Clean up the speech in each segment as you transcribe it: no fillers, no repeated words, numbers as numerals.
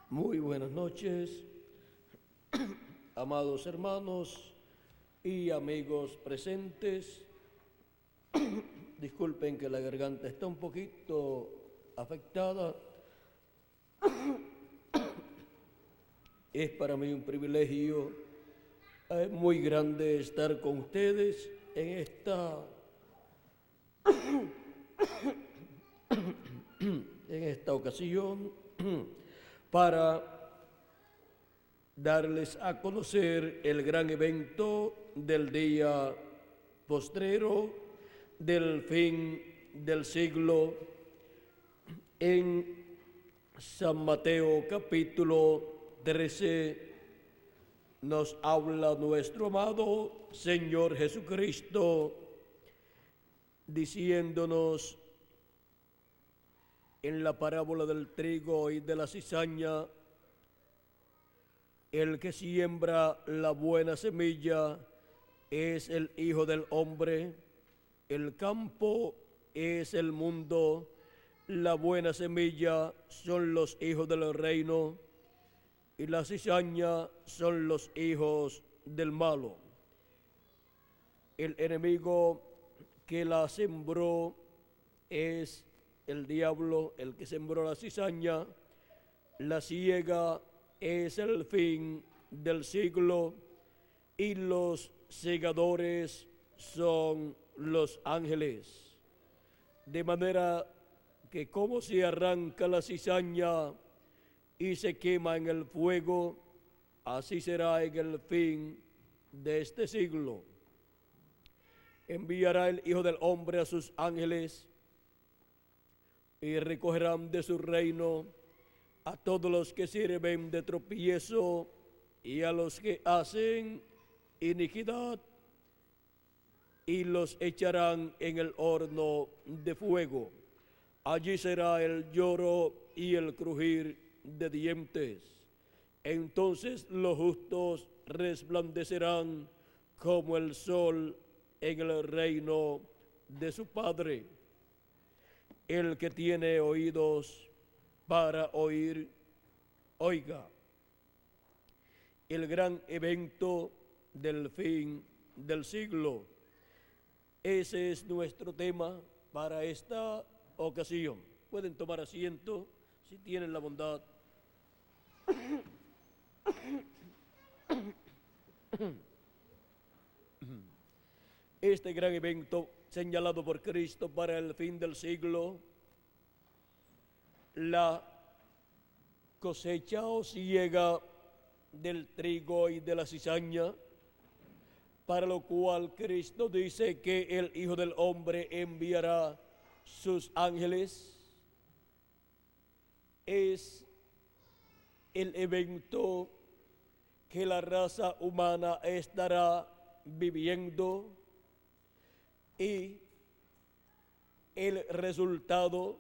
Muy buenas noches, amados hermanos y amigos presentes. Disculpen que la garganta está un poquito afectada. Es para mí un privilegio muy grande estar con ustedes en esta ocasión para darles a conocer el gran evento del día postrero del fin del siglo. En San Mateo capítulo 13 nos habla nuestro amado Señor Jesucristo diciéndonos en la parábola del trigo y de la cizaña: el que siembra la buena semilla es el Hijo del Hombre, el campo es el mundo, la buena semilla son los hijos del reino y la cizaña son los hijos del malo. El enemigo que la sembró es el diablo, el que sembró la cizaña. La siega es el fin del siglo y los segadores son los ángeles. De manera que como se arranca la cizaña y se quema en el fuego, así será en el fin de este siglo. Enviará el Hijo del Hombre a sus ángeles y recogerán de su reino a todos los que sirven de tropiezo y a los que hacen iniquidad, y los echarán en el horno de fuego. Allí será el lloro y el crujir de dientes. Entonces los justos resplandecerán como el sol en el reino de su Padre. El que tiene oídos para oír, oiga. El gran evento del fin del siglo. Ese es nuestro tema para esta ocasión. Pueden tomar asiento si tienen la bondad. Este gran evento señalado por Cristo para el fin del siglo, la cosecha o siega del trigo y de la cizaña, para lo cual Cristo dice que el Hijo del Hombre enviará sus ángeles, es el evento que la raza humana estará viviendo, y el resultado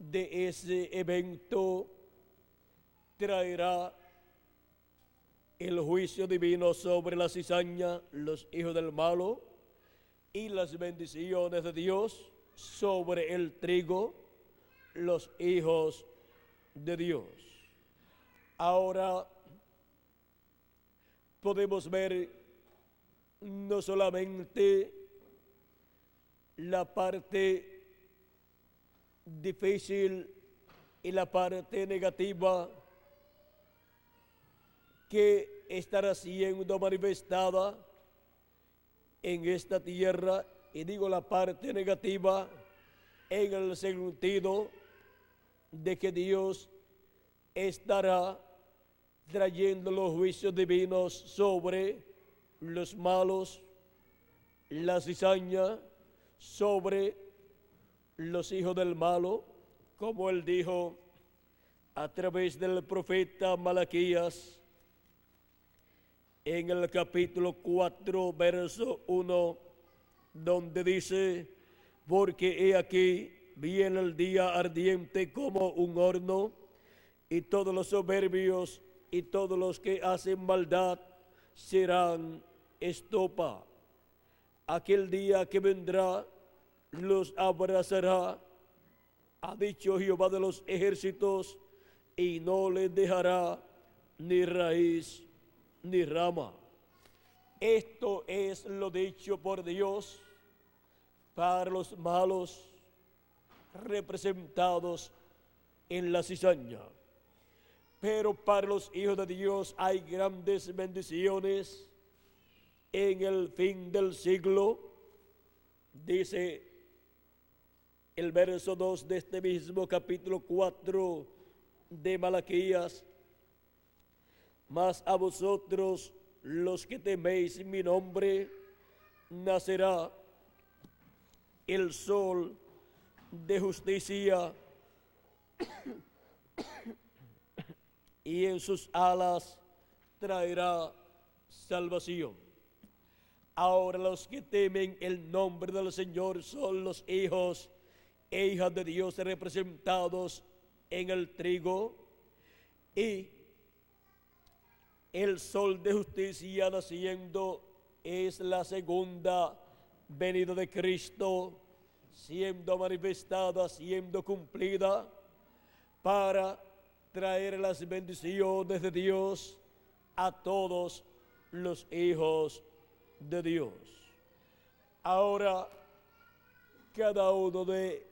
de ese evento traerá el juicio divino sobre la cizaña, los hijos del malo, y las bendiciones de Dios sobre el trigo, los hijos de Dios. Ahora podemos ver no solamente la parte difícil y la parte negativa que estará siendo manifestada en esta tierra, y digo la parte negativa en el sentido de que Dios estará trayendo los juicios divinos sobre los malos, la cizaña sobre los hijos del malo, como él dijo a través del profeta Malaquías en el capítulo 4, verso 1, donde dice: porque he aquí viene el día ardiente como un horno, y todos los soberbios y todos los que hacen maldad serán estopa. Aquel día que vendrá los abrazará, ha dicho Jehová de los ejércitos, y no le dejará ni raíz ni rama. Esto es lo dicho por Dios para los malos representados en la cizaña. Pero para los hijos de Dios hay grandes bendiciones en el fin del siglo. Dice el verso 2 de este mismo capítulo 4 de Malaquías: mas a vosotros los que teméis mi nombre, nacerá el sol de justicia y en sus alas traerá salvación. Ahora los que temen el nombre del Señor son los hijos e hijas de Dios representados en el trigo, y el sol de justicia naciendo es la segunda venida de Cristo, siendo manifestada, siendo cumplida, para traer las bendiciones de Dios a todos los hijos de Dios. Ahora, cada uno de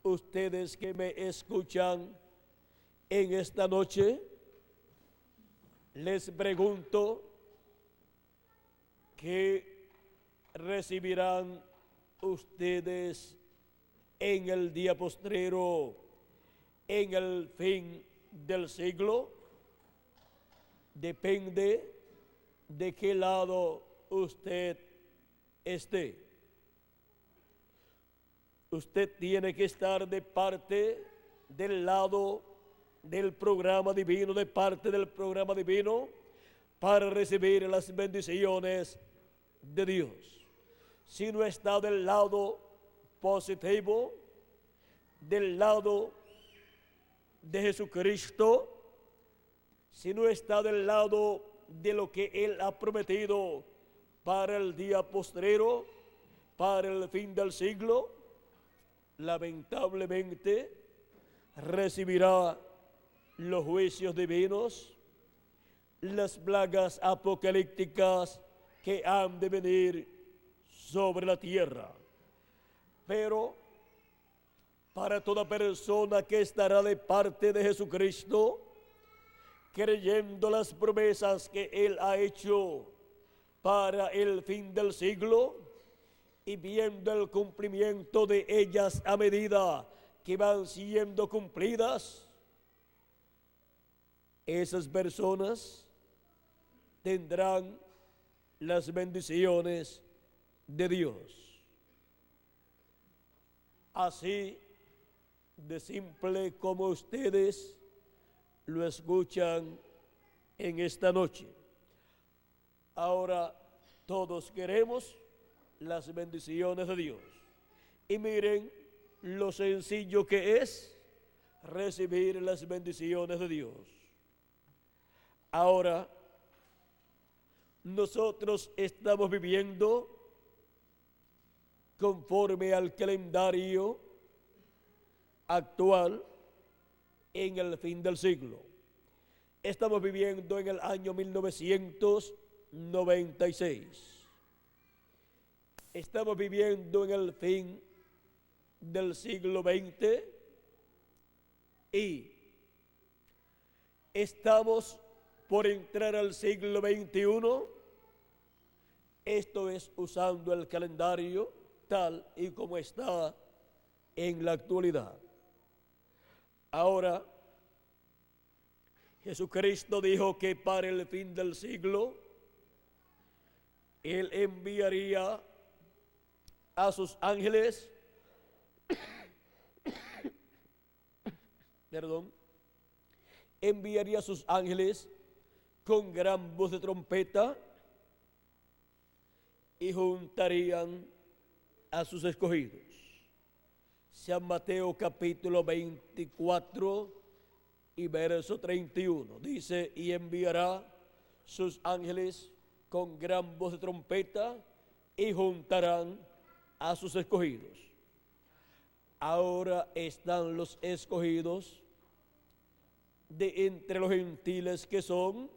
ustedes que me escuchan en esta noche, les pregunto: ¿qué recibirán ustedes en el día postrero, en el fin del siglo? Depende de qué lado usted esté. Usted tiene que estar de parte del lado del programa divino, de parte del programa divino, para recibir las bendiciones de Dios. Si no está del lado positivo, del lado de Jesucristo, si no está del lado de lo que Él ha prometido para el día postrero, para el fin del siglo, lamentablemente recibirá los juicios divinos, las plagas apocalípticas que han de venir sobre la tierra. Pero para toda persona que estará de parte de Jesucristo, creyendo las promesas que Él ha hecho para el fin del siglo y viendo el cumplimiento de ellas a medida que van siendo cumplidas, esas personas tendrán las bendiciones de Dios. Así de simple como ustedes lo escuchan en esta noche. Ahora todos queremos las bendiciones de Dios. Y miren lo sencillo que es recibir las bendiciones de Dios. Ahora, nosotros estamos viviendo conforme al calendario actual en el fin del siglo. Estamos viviendo en el año 1996. Estamos viviendo en el fin del siglo XX y estamos por entrar al siglo XXI. Esto es usando el calendario tal y como está en la actualidad. Ahora, Jesucristo dijo que para el fin del siglo Él enviaría a sus ángeles, enviaría a sus ángeles con gran voz de trompeta y juntarían a sus escogidos. San Mateo capítulo 24 y verso 31 dice: y enviará sus ángeles con gran voz de trompeta y juntarán a sus escogidos. Ahora están los escogidos de entre los gentiles, que son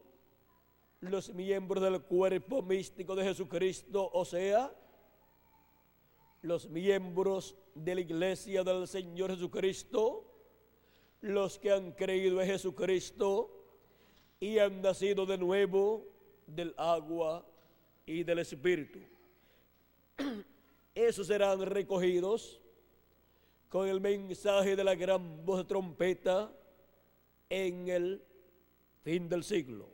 los miembros del cuerpo místico de Jesucristo, o sea, los miembros de la iglesia del Señor Jesucristo, los que han creído en Jesucristo y han nacido de nuevo del agua y del Espíritu. Esos serán recogidos con el mensaje de la gran voz de trompeta en el fin del siglo,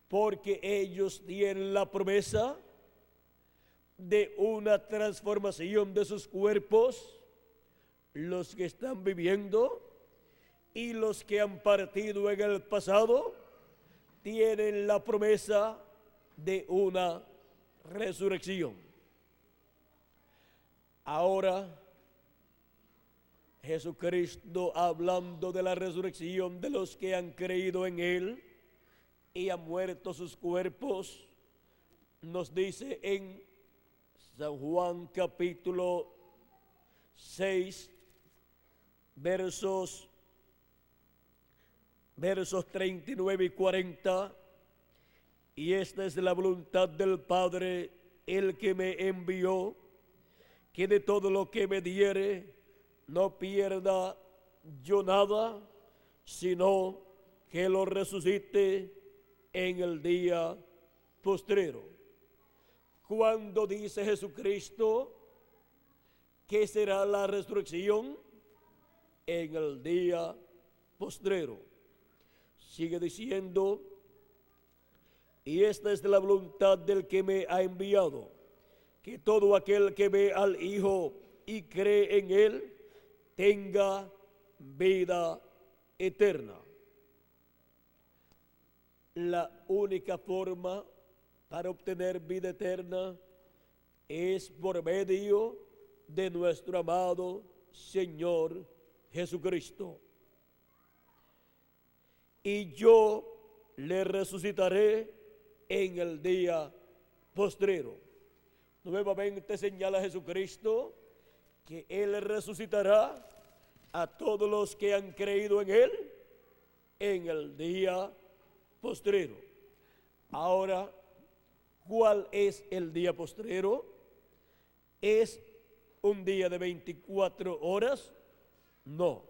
porque ellos tienen la promesa de una transformación de sus cuerpos, los que están viviendo y los que han partido en el pasado tienen la promesa de una resurrección. Ahora, Jesucristo, hablando de la resurrección de los que han creído en Él y han muerto sus cuerpos, nos dice en San Juan capítulo 6, versos 39 y 40, y esta es la voluntad del Padre, el que me envió, que de todo lo que me diere no pierda yo nada, sino que lo resucite en el día postrero. Cuando dice Jesucristo que será la resurrección, en el día postrero. Sigue diciendo, y esta es la voluntad del que me ha enviado, que todo aquel que ve al Hijo y cree en Él tenga vida eterna. La única forma para obtener vida eterna es por medio de nuestro amado Señor Jesucristo. Y yo le resucitaré en el día postrero. Nuevamente señala Jesucristo que Él resucitará a todos los que han creído en Él en el día postrero. Ahora, ¿cuál es el día postrero? ¿Es un día de 24 horas? No.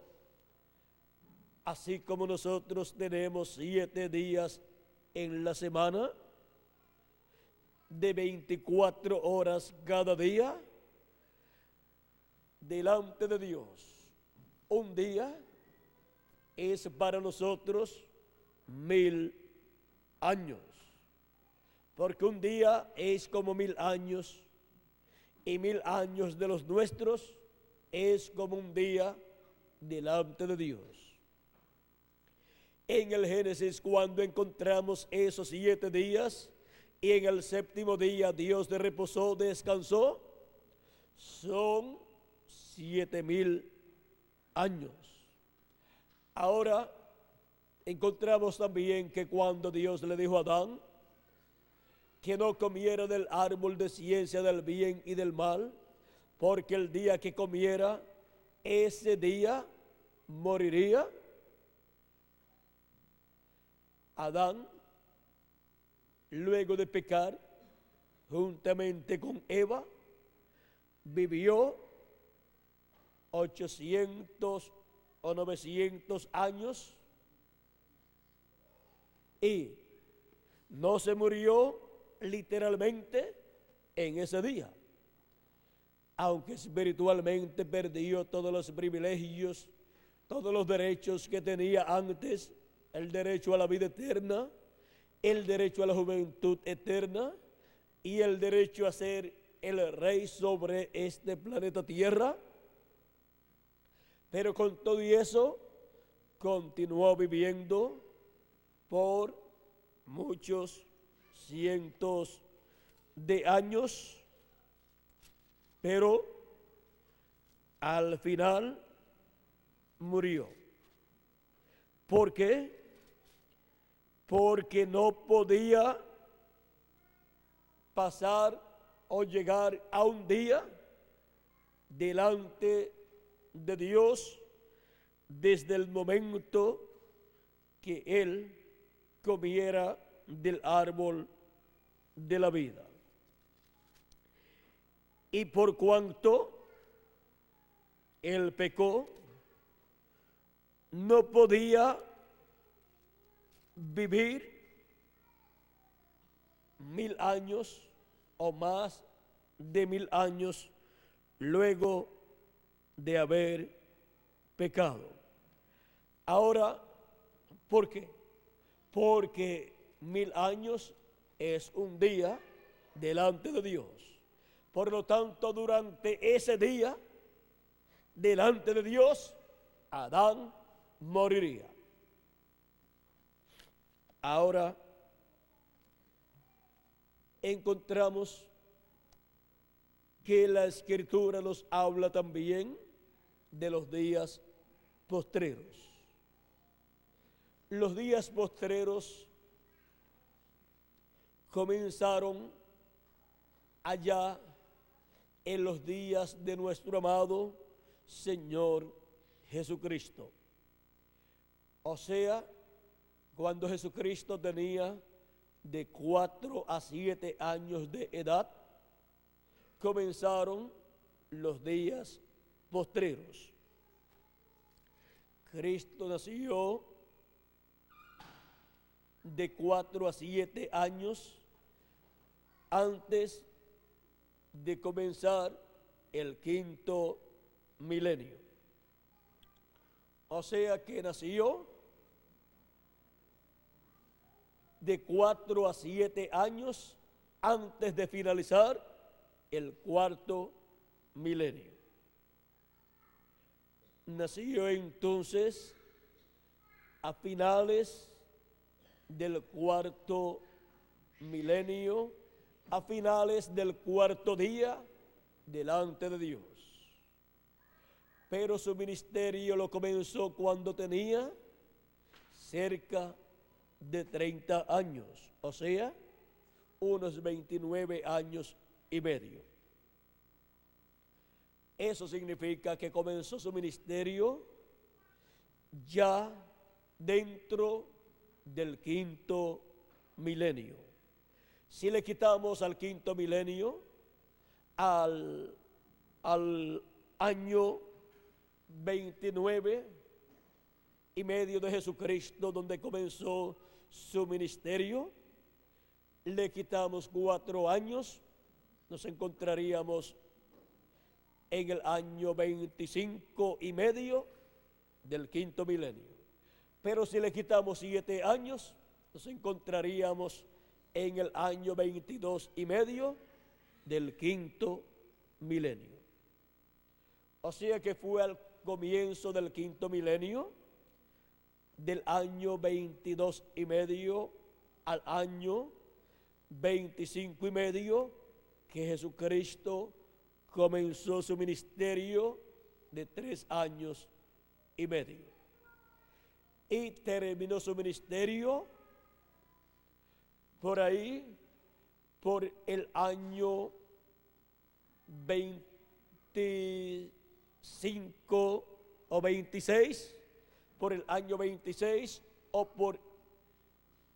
Así como nosotros tenemos 7 días en la semana, de 24 horas cada día, delante de Dios, un día es para nosotros 1000 años, porque un día es como 1000 años, y 1000 años de los nuestros es como un día delante de Dios. En el Génesis, cuando encontramos esos 7 días, y en el 7º día Dios reposó, descansó, son 7000 años. Ahora encontramos también que cuando Dios le dijo a Adán que no comiera del árbol de ciencia del bien y del mal, porque el día que comiera, ese día moriría, Adán, luego de pecar, juntamente con Eva, vivió 800 o 900 años y no se murió literalmente en ese día, aunque espiritualmente perdió todos los privilegios, todos los derechos que tenía antes, el derecho a la vida eterna, el derecho a la juventud eterna y el derecho a ser el rey sobre este planeta Tierra. Pero con todo y eso, continuó viviendo por muchos cientos de años, pero al final murió. ¿Por qué? Porque no podía pasar o llegar a un día delante de Dios desde el momento que él comiera del árbol de la vida. Y por cuanto él pecó, no podía vivir 1000 años o más de 1000 años luego de haber pecado. Ahora, ¿por qué? Porque 1000 años es un día delante de Dios. Por lo tanto, durante ese día, delante de Dios, Adán moriría. Ahora encontramos que la Escritura nos habla también de los días postreros. Los días postreros comenzaron allá en los días de nuestro amado Señor Jesucristo. O sea, cuando Jesucristo tenía de 4 a 7 años de edad, comenzaron los días postreros. Cristo nació de 4 a 7 años antes de comenzar el 5º milenio. O sea que nació de 4 a 7 años antes de finalizar el 4º milenio. Nació entonces a finales del 4º milenio, a finales del 4º día delante de Dios. Pero su ministerio lo comenzó cuando tenía cerca de 30 años, o sea, unos 29 años y medio. Eso significa que comenzó su ministerio ya dentro del 5º milenio. Si le quitamos al 5º milenio, al año 29 y medio de Jesucristo, donde comenzó su ministerio, le quitamos 4 años, nos encontraríamos en el año 25 y medio del 5º milenio. Pero si le quitamos 7 años, nos encontraríamos en el año 22 y medio del 5º milenio. O sea que fue al comienzo del 5º milenio, del año 22 y medio al año 25 y medio, que Jesucristo comenzó su ministerio de 3 años y medio. Y terminó su ministerio por ahí, por el año 25 o 26, por el año 26 o por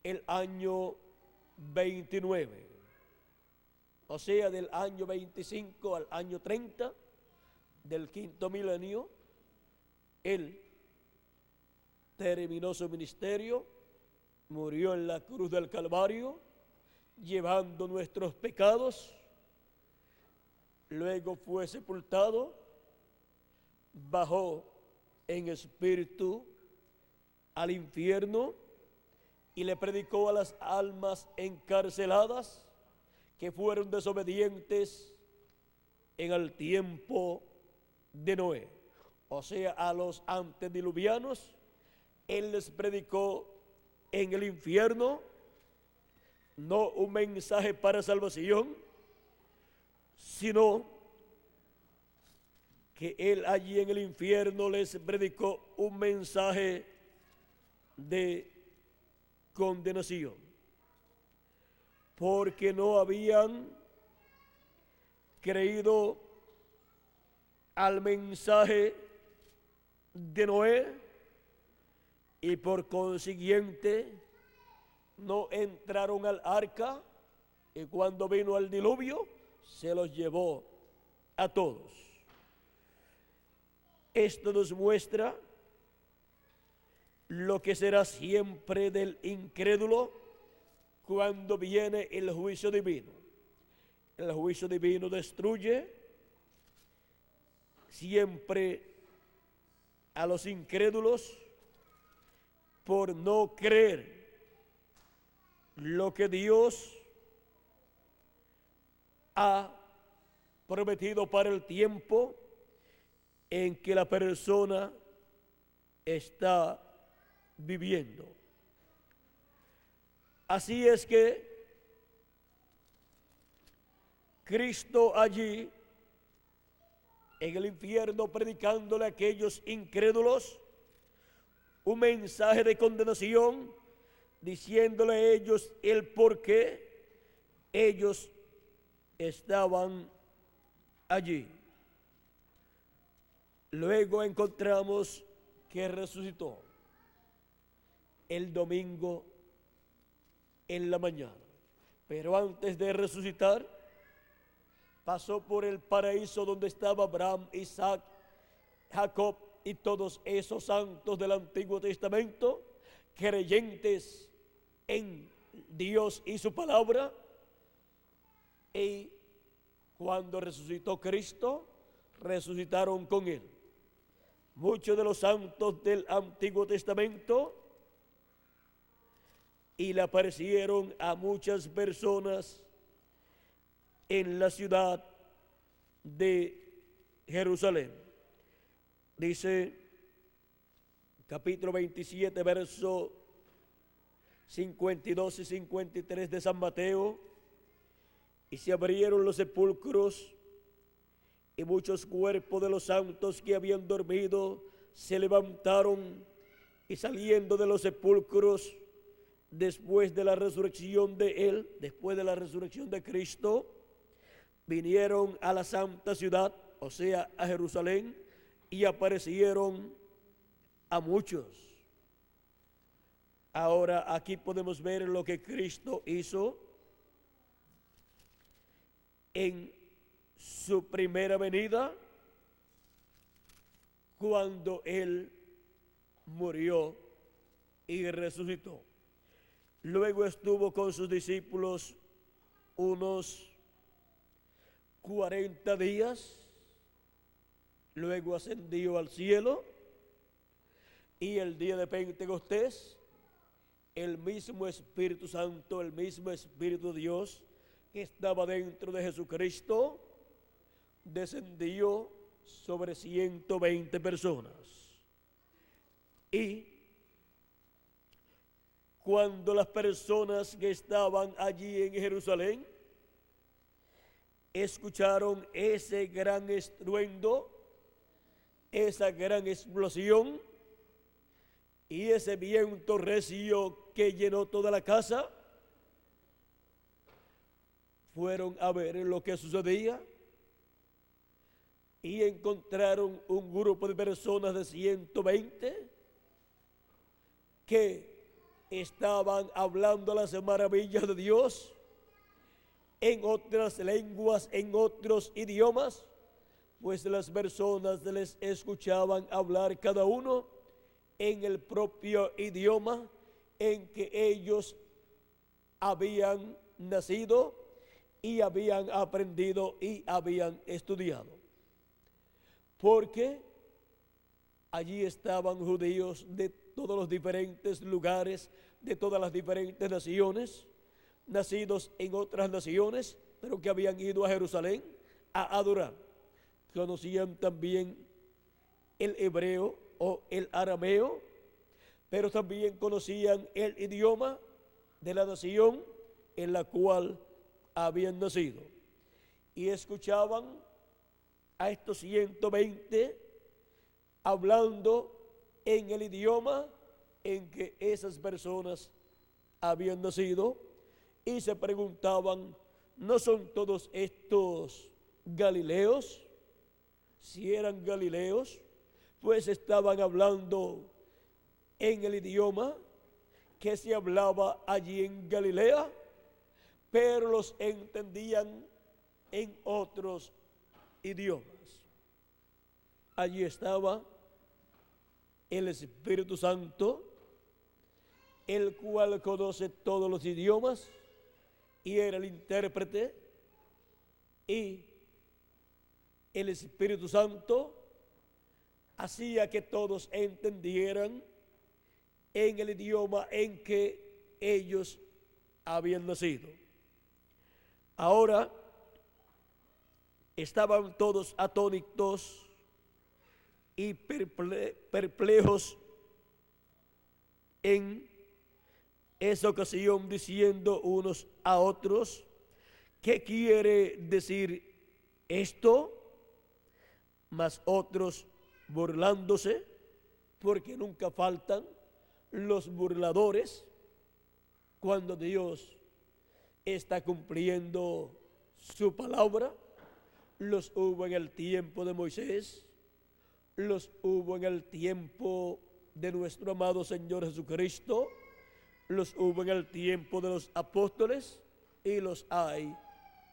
el año 29. O sea, del año 25 al año 30 del 5º milenio, él terminó su ministerio, murió en la cruz del Calvario, llevando nuestros pecados, luego fue sepultado, bajó en espíritu al infierno y le predicó a las almas encarceladas que fueron desobedientes en el tiempo de Noé. O sea, a los antediluvianos, él les predicó en el infierno no un mensaje para salvación, sino que él allí en el infierno les predicó un mensaje de condenación, porque no habían creído al mensaje de Noé, y por consiguiente no entraron al arca, y cuando vino el diluvio se los llevó a todos. Esto nos muestra lo que será siempre del incrédulo cuando viene el juicio divino. El juicio divino destruye siempre a los incrédulos por no creer lo que Dios ha prometido para el tiempo en que la persona está viviendo. Así es que Cristo allí en el infierno predicándole a aquellos incrédulos un mensaje de condenación, diciéndole a ellos el por qué ellos estaban allí. Luego encontramos que resucitó el domingo en la mañana. Pero antes de resucitar, pasó por el paraíso donde estaba Abraham, Isaac, Jacob y todos esos santos del Antiguo Testamento, creyentes en Dios y su palabra. Y cuando resucitó Cristo, resucitaron con él. Muchos de los santos del Antiguo Testamento y le aparecieron a muchas personas en la ciudad de Jerusalén. Dice capítulo 27, verso 52 y 53 de San Mateo: y se abrieron los sepulcros, y muchos cuerpos de los santos que habían dormido se levantaron, y saliendo de los sepulcros, después de la resurrección de él, después de la resurrección de Cristo, vinieron a la santa ciudad, o sea, a Jerusalén, y aparecieron a muchos. Ahora aquí podemos ver lo que Cristo hizo en su primera venida, cuando él murió y resucitó. Luego estuvo con sus discípulos unos 40 días, luego ascendió al cielo, y el día de Pentecostés, el mismo Espíritu Santo, el mismo Espíritu de Dios que estaba dentro de Jesucristo, descendió sobre 120 personas. Y cuando las personas que estaban allí en Jerusalén escucharon ese gran estruendo, esa gran explosión y ese viento recio que llenó toda la casa, fueron a ver lo que sucedía y encontraron un grupo de personas de 120 que estaban hablando las maravillas de Dios en otras lenguas, en otros idiomas, pues las personas les escuchaban hablar cada uno en el propio idioma en que ellos habían nacido y habían aprendido y habían estudiado. Porque allí estaban judíos de todos los diferentes lugares, de todas las diferentes naciones, nacidos en otras naciones, pero que habían ido a Jerusalén a adorar. Conocían también el hebreo o el arameo, pero también conocían el idioma de la nación en la cual habían nacido. Y escuchaban a estos 120 hablando en el idioma en que esas personas habían nacido, y se preguntaban: ¿no son todos estos galileos? Si eran galileos, pues estaban hablando en el idioma que se hablaba allí en Galilea, pero los entendían en otros idiomas. Allí estaba el Espíritu Santo, el cual conoce todos los idiomas y era el intérprete, y el Espíritu Santo hacía que todos entendieran en el idioma en que ellos habían nacido. Ahora estaban todos atónitos y perplejos en esa ocasión, diciendo unos a otros: ¿qué quiere decir esto? Mas otros burlándose, porque nunca faltan los burladores cuando Dios está cumpliendo su palabra. Los hubo en el tiempo de Moisés, los hubo en el tiempo de nuestro amado Señor Jesucristo, los hubo en el tiempo de los apóstoles y los hay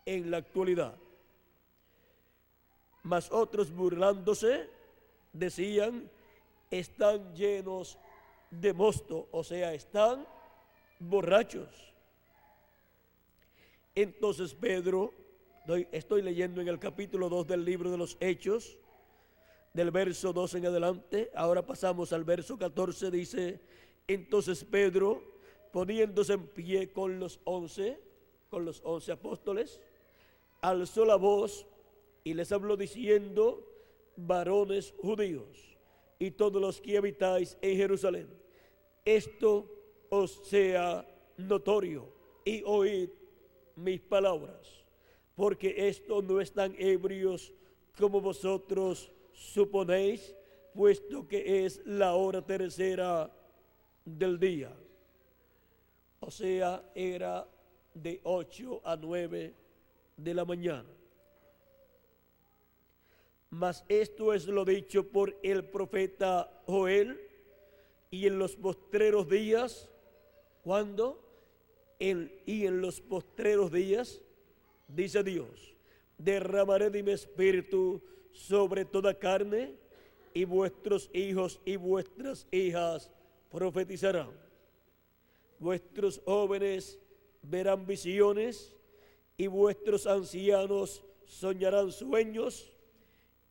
en la actualidad. Mas otros burlándose decían: están llenos de mosto, o sea, están borrachos. Entonces Pedro, estoy leyendo en el capítulo 2 del libro de los Hechos, del verso 2 en adelante, ahora pasamos al verso 14, dice: entonces Pedro, poniéndose en pie con los 11 apóstoles, alzó la voz y les habló diciendo: varones judíos y todos los que habitáis en Jerusalén, esto os sea notorio y oíd mis palabras, porque estos no están ebrios como vosotros suponéis, puesto que es la hora tercera del día. O sea, era de 8 a 9 de la mañana. Mas esto es lo dicho por el profeta Joel, y en los postreros días, ¿cuándo? Y en los postreros días, dice Dios, derramaré de mi espíritu sobre toda carne, y vuestros hijos y vuestras hijas profetizarán. Vuestros jóvenes verán visiones, y vuestros ancianos soñarán sueños,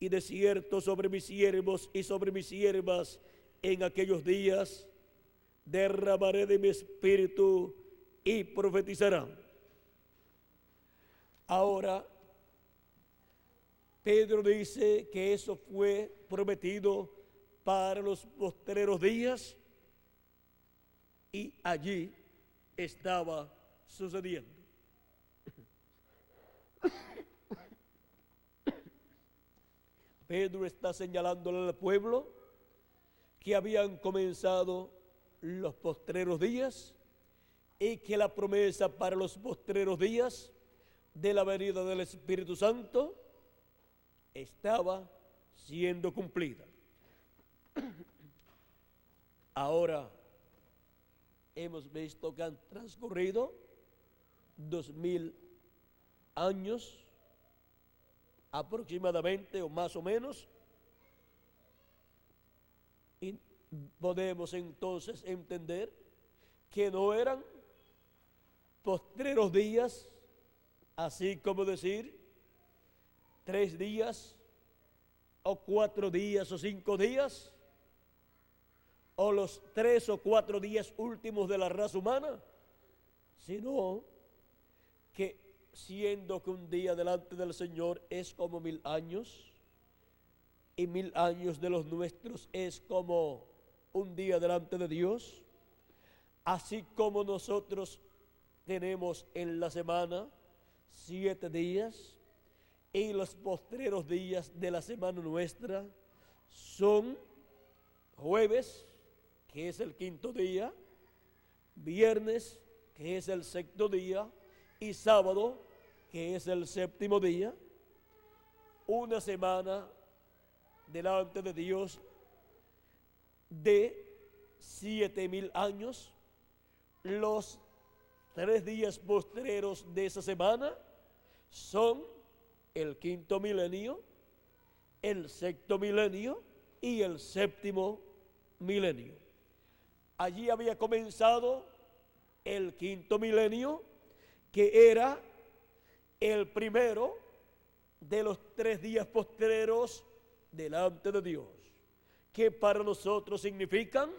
y de cierto sobre mis siervos y sobre mis siervas en aquellos días derramaré de mi espíritu y profetizarán. Ahora, Pedro dice que eso fue prometido para los postreros días, y allí estaba sucediendo. Pedro está señalándole al pueblo que habían comenzado los postreros días y que la promesa para los postreros días de la venida del Espíritu Santo estaba siendo cumplida. Ahora hemos visto que han transcurrido 2000 años aproximadamente, o más o menos, y podemos entonces entender que no eran postreros días, así como decir 3 días o 4 días o 5 días, o los 3 o 4 días últimos de la raza humana, sino que siendo que un día delante del Señor es como 1000 años, y 1000 años de los nuestros es como un día delante de Dios, así como nosotros tenemos en la semana 7 días, y los postreros días de la semana nuestra son jueves, que es el 5.º día, viernes, que es el 6.º día, y sábado, que es el 7.º día. Una semana delante de Dios de 7,000 años. Los 3 días postreros de esa semana son el quinto milenio, el sexto milenio y el séptimo milenio. Allí había comenzado el quinto milenio, que era el primero de los 3 días postreros delante de Dios, que para nosotros significan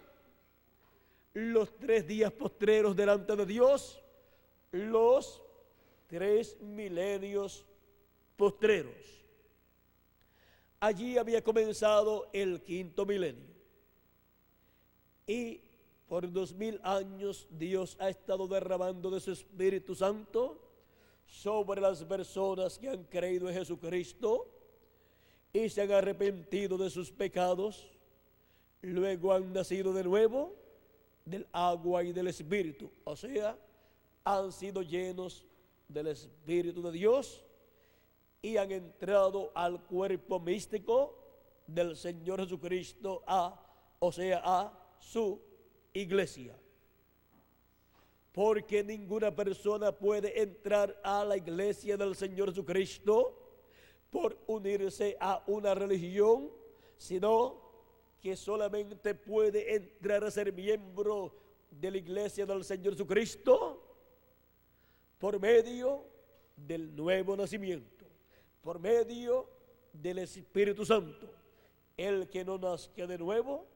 los 3 días postreros delante de Dios, los 3 milenios postreros. Allí había comenzado el quinto milenio. Y por 2000 años Dios ha estado derramando de su Espíritu Santo sobre las personas que han creído en Jesucristo y se han arrepentido de sus pecados, luego han nacido de nuevo del agua y del Espíritu, o sea, han sido llenos del Espíritu de Dios y han entrado al cuerpo místico del Señor Jesucristo, o sea, a su iglesia. Porque ninguna persona puede entrar a la iglesia del Señor Jesucristo por unirse a una religión, sino que solamente puede entrar a ser miembro de la iglesia del Señor Jesucristo por medio del nuevo nacimiento, por medio del Espíritu Santo. El que no nazca de nuevo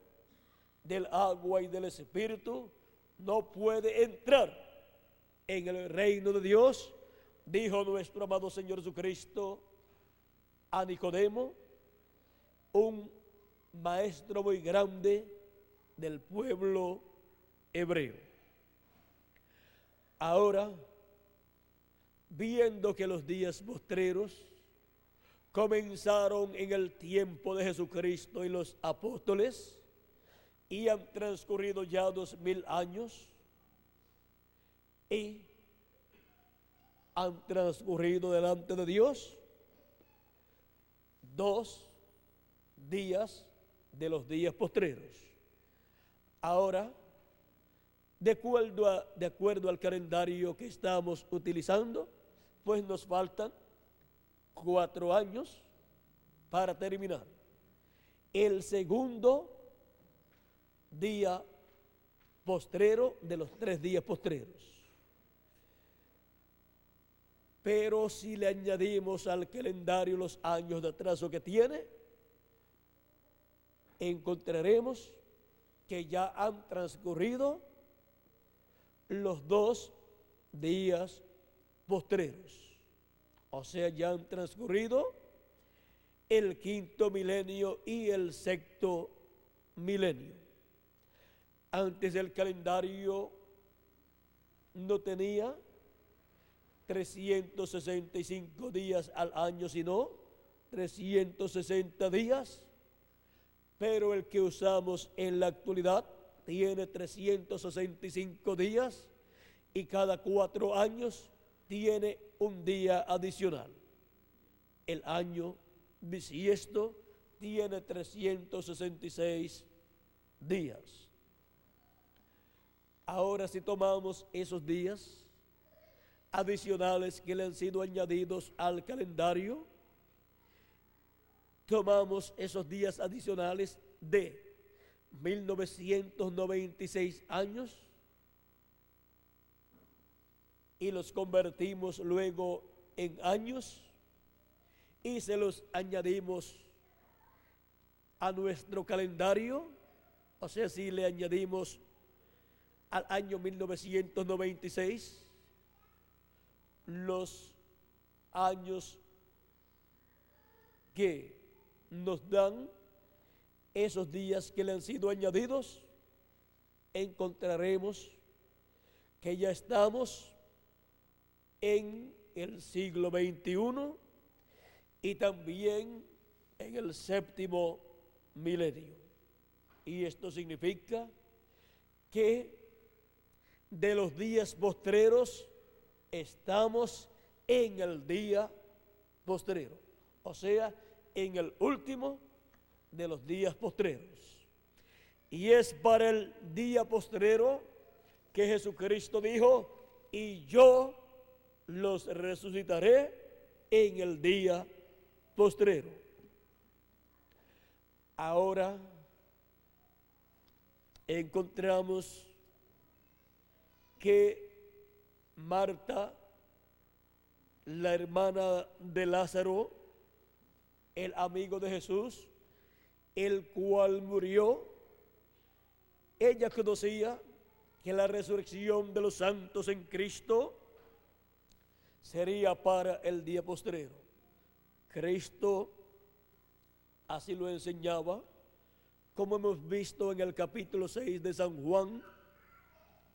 del agua y del Espíritu no puede entrar en el reino de Dios, dijo nuestro amado Señor Jesucristo a Nicodemo, un maestro muy grande del pueblo hebreo. Ahora, viendo que los días postreros comenzaron en el tiempo de Jesucristo y los apóstoles, y han transcurrido ya 2000 años, y han transcurrido delante de Dios 2 días de los días postreros. Ahora, de acuerdo al calendario que estamos utilizando, pues nos faltan 4 años para terminar el segundo día postrero de los 3 días postreros. Pero si le añadimos al calendario los años de atraso que tiene, encontraremos que ya han transcurrido los 2 días postreros. O sea, ya han transcurrido el quinto milenio y el sexto milenio. Antes el calendario no tenía 365 días al año, sino 360 días, pero el que usamos en la actualidad tiene 365 días y cada 4 años tiene un día adicional. El año bisiesto tiene 366 días. Ahora, si tomamos esos días adicionales que le han sido añadidos al calendario, tomamos esos días adicionales de 1996 años y los convertimos luego en años y se los añadimos a nuestro calendario. O sea, si le añadimos al año 1996 los años que nos dan esos días que le han sido añadidos, encontraremos que ya estamos en el siglo XXI y también en el séptimo milenio. Y esto significa que de los días postreros estamos en el día postrero, o sea, en el último de los días postreros. Y es para el día postrero que Jesucristo dijo, y yo los resucitaré en el día postrero. Ahora encontramos que Marta, la hermana de Lázaro, el amigo de Jesús, el cual murió, ella conocía que la resurrección de los santos en Cristo sería para el día postrero. Cristo así lo enseñaba, como hemos visto en el capítulo 6 de San Juan.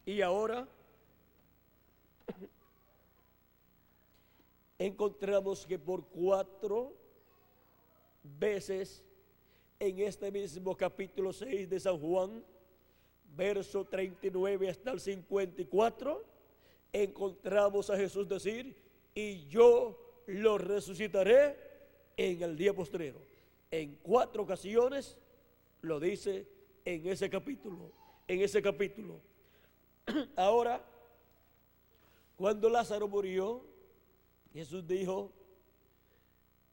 Y ahora encontramos que por 4 veces en este mismo capítulo 6 de San Juan, verso 39 hasta el 54, encontramos a Jesús decir, y yo lo resucitaré en el día postrero. En 4 ocasiones lo dice en ese capítulo, Ahora, cuando Lázaro murió, Jesús dijo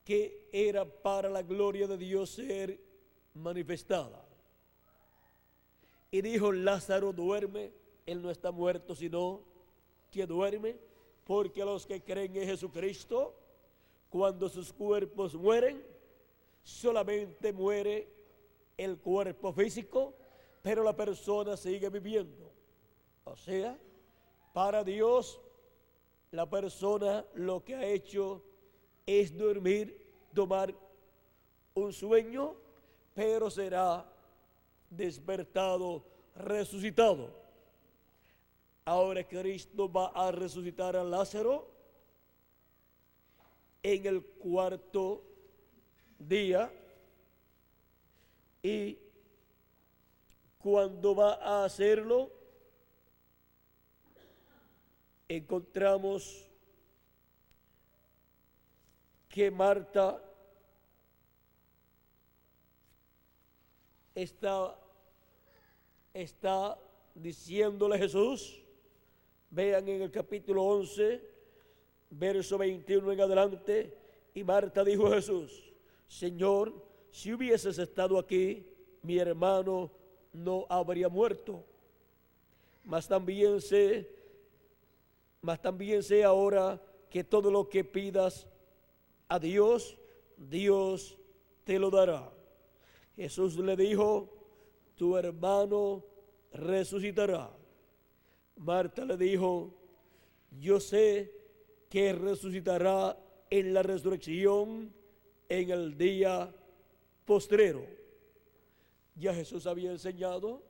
que era para la gloria de Dios ser manifestada. Y dijo, Lázaro duerme, él no está muerto, sino que duerme, porque los que creen en Jesucristo, cuando sus cuerpos mueren, solamente muere el cuerpo físico, pero la persona sigue viviendo. O sea, para Dios, la persona lo que ha hecho es dormir, tomar un sueño, pero será despertado, resucitado. Ahora Cristo va a resucitar a Lázaro en el 4º día, y cuando va a hacerlo, encontramos que Marta está diciéndole a Jesús, vean en el capítulo 11, verso 21 en adelante, y Marta dijo a Jesús, Señor, si hubieses estado aquí, mi hermano no habría muerto. Mas también sé ahora que todo lo que pidas a Dios, Dios te lo dará. Jesús le dijo, tu hermano resucitará. Marta le dijo, yo sé que resucitará en la resurrección en el día postrero. Ya Jesús había enseñado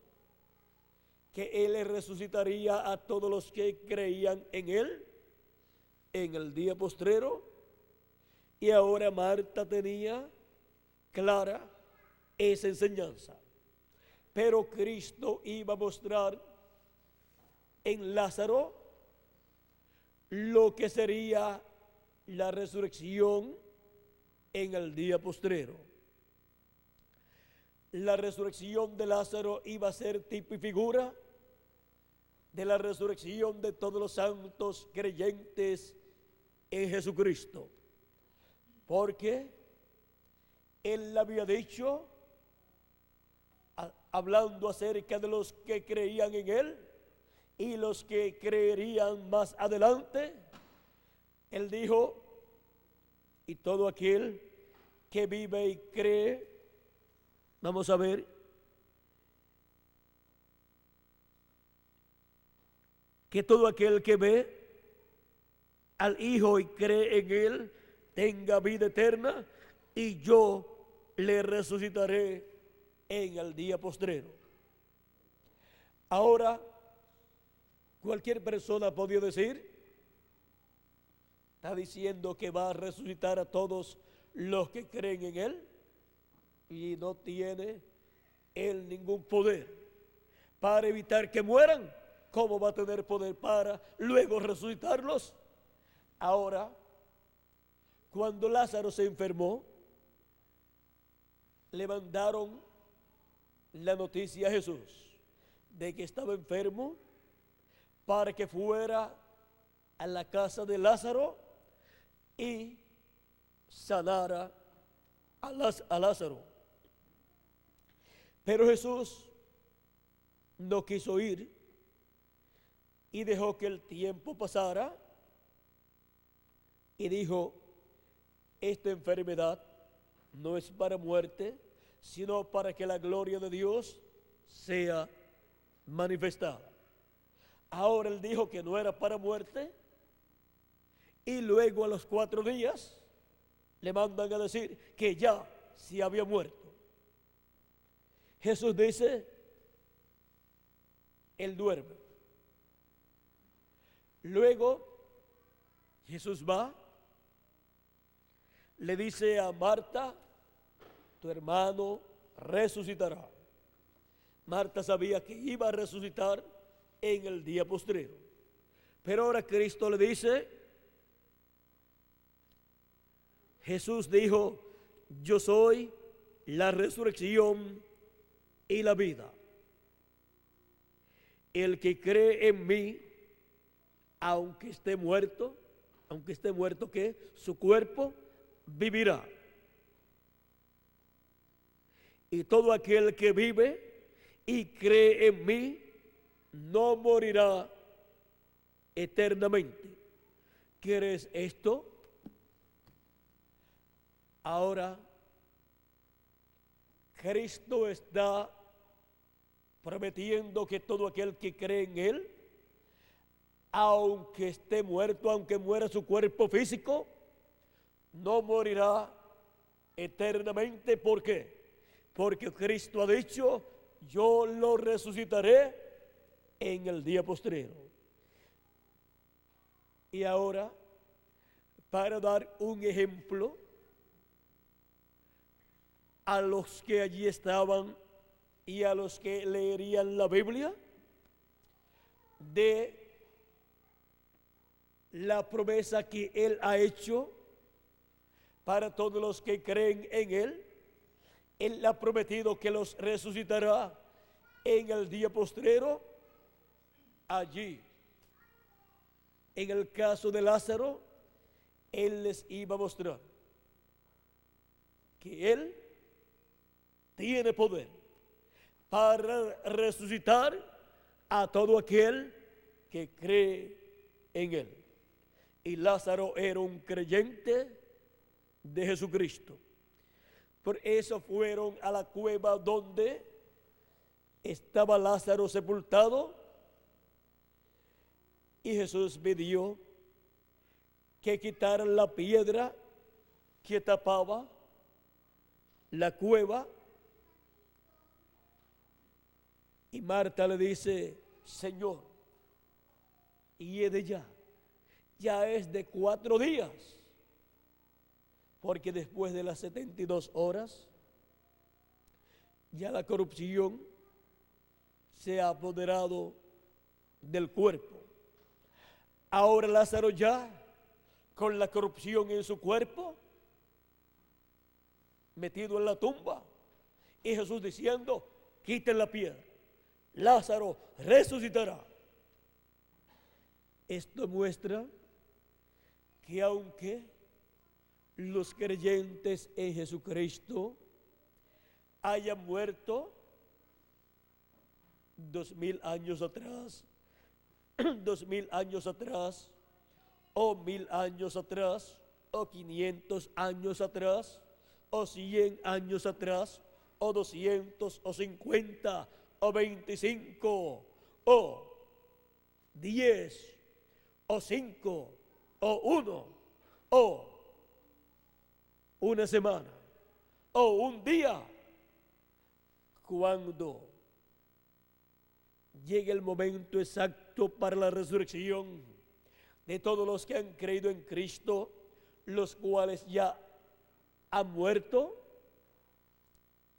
que Él le resucitaría a todos los que creían en Él en el día postrero, y ahora Marta tenía clara esa enseñanza. Pero Cristo iba a mostrar en Lázaro lo que sería la resurrección en el día postrero. La resurrección de Lázaro iba a ser tipo y figura de la resurrección de todos los santos creyentes en Jesucristo, porque Él había dicho, hablando acerca de los que creían en Él y los que creerían más adelante, Él dijo, y todo aquel que vive y cree, vamos a ver, que todo aquel que ve al Hijo y cree en Él tenga vida eterna, y yo le resucitaré en el día postrero. Ahora, cualquier persona podría decir, está diciendo que va a resucitar a todos los que creen en Él, y no tiene Él ningún poder para evitar que mueran. ¿Cómo va a tener poder para luego resucitarlos? Ahora, cuando Lázaro se enfermó, le mandaron la noticia a Jesús de que estaba enfermo para que fuera a la casa de Lázaro y sanara a Lázaro. Pero Jesús no quiso ir y dejó que el tiempo pasara y dijo: esta enfermedad no es para muerte, sino para que la gloria de Dios sea manifestada. Ahora él dijo que no era para muerte, y luego a los 4 días le mandan a decir que ya se había muerto. Jesús dice: él duerme. Luego Jesús va, le dice a Marta: tu hermano resucitará. Marta sabía que iba a resucitar en el día postrero. Pero ahora Cristo le dice, Jesús dijo: yo soy la resurrección y la vida. El que cree en mí, aunque esté muerto, que su cuerpo vivirá. Y todo aquel que vive y cree en mí no morirá eternamente. ¿Quieres esto? Ahora Cristo está prometiendo que todo aquel que cree en Él, aunque esté muerto, aunque muera su cuerpo físico, no morirá eternamente. ¿Por qué? Porque Cristo ha dicho: yo lo resucitaré en el día postrero. Y ahora, para dar un ejemplo a los que allí estaban y a los que leerían la Biblia, de la promesa que Él ha hecho para todos los que creen en Él, Él ha prometido que los resucitará en el día postrero. Allí, en el caso de Lázaro, Él les iba a mostrar que Él tiene poder para resucitar a todo aquel que cree en Él. Y Lázaro era un creyente de Jesucristo. Por eso fueron a la cueva donde estaba Lázaro sepultado, y Jesús pidió que quitaran la piedra que tapaba la cueva. Y Marta le dice: Señor, y es de ya es de 4 días, porque después de las 72 horas ya la corrupción se ha apoderado del cuerpo. Ahora Lázaro, ya con la corrupción en su cuerpo, metido en la tumba, y Jesús diciendo: quiten la piedra, Lázaro resucitará. Esto muestra que aunque los creyentes en Jesucristo hayan muerto 2000 años atrás, 2000 años atrás, o 1000 años atrás, o 500 años atrás, o 100 años atrás, o 200, o 50, o 25, o 10, o 5, o 1, o una semana, o un día, cuando llegue el momento exacto para la resurrección de todos los que han creído en Cristo, los cuales ya han muerto,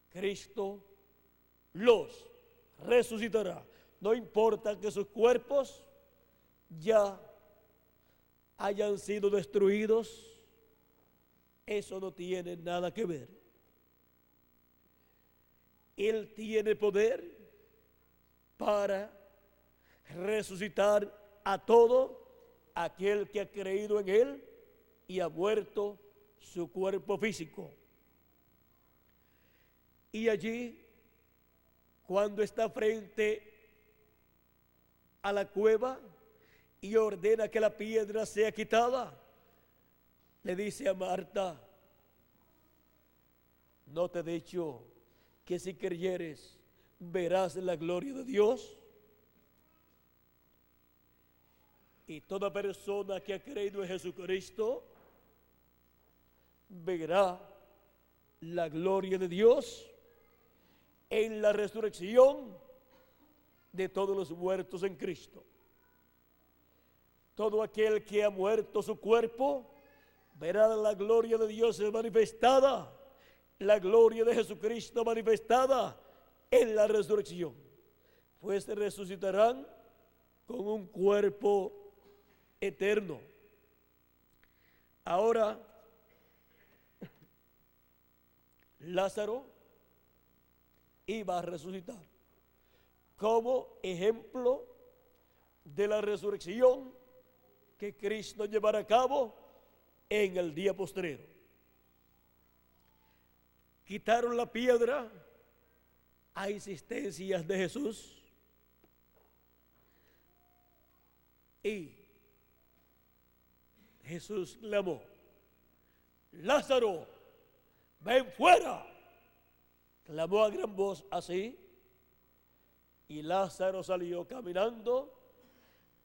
Cristo los resucitará. No importa que sus cuerpos ya hayan sido destruidos, eso no tiene nada que ver. Él tiene poder para resucitar a todo aquel que ha creído en Él y ha muerto su cuerpo físico. Y allí, cuando está frente a la cueva y ordena que la piedra sea quitada, le dice a Marta: ¿no te he dicho que si creyeres verás la gloria de Dios? Y toda persona que ha creído en Jesucristo verá la gloria de Dios en la resurrección de todos los muertos en Cristo. Todo aquel que ha muerto su cuerpo verá la gloria de Dios manifestada, la gloria de Jesucristo manifestada en la resurrección, pues resucitarán con un cuerpo eterno. Ahora, Lázaro iba a resucitar como ejemplo de la resurrección que Cristo llevará a cabo en el día postrero. Quitaron la piedra a insistencias de Jesús y Jesús clamó: Lázaro, ven fuera. Clamó a gran voz así, y Lázaro salió caminando,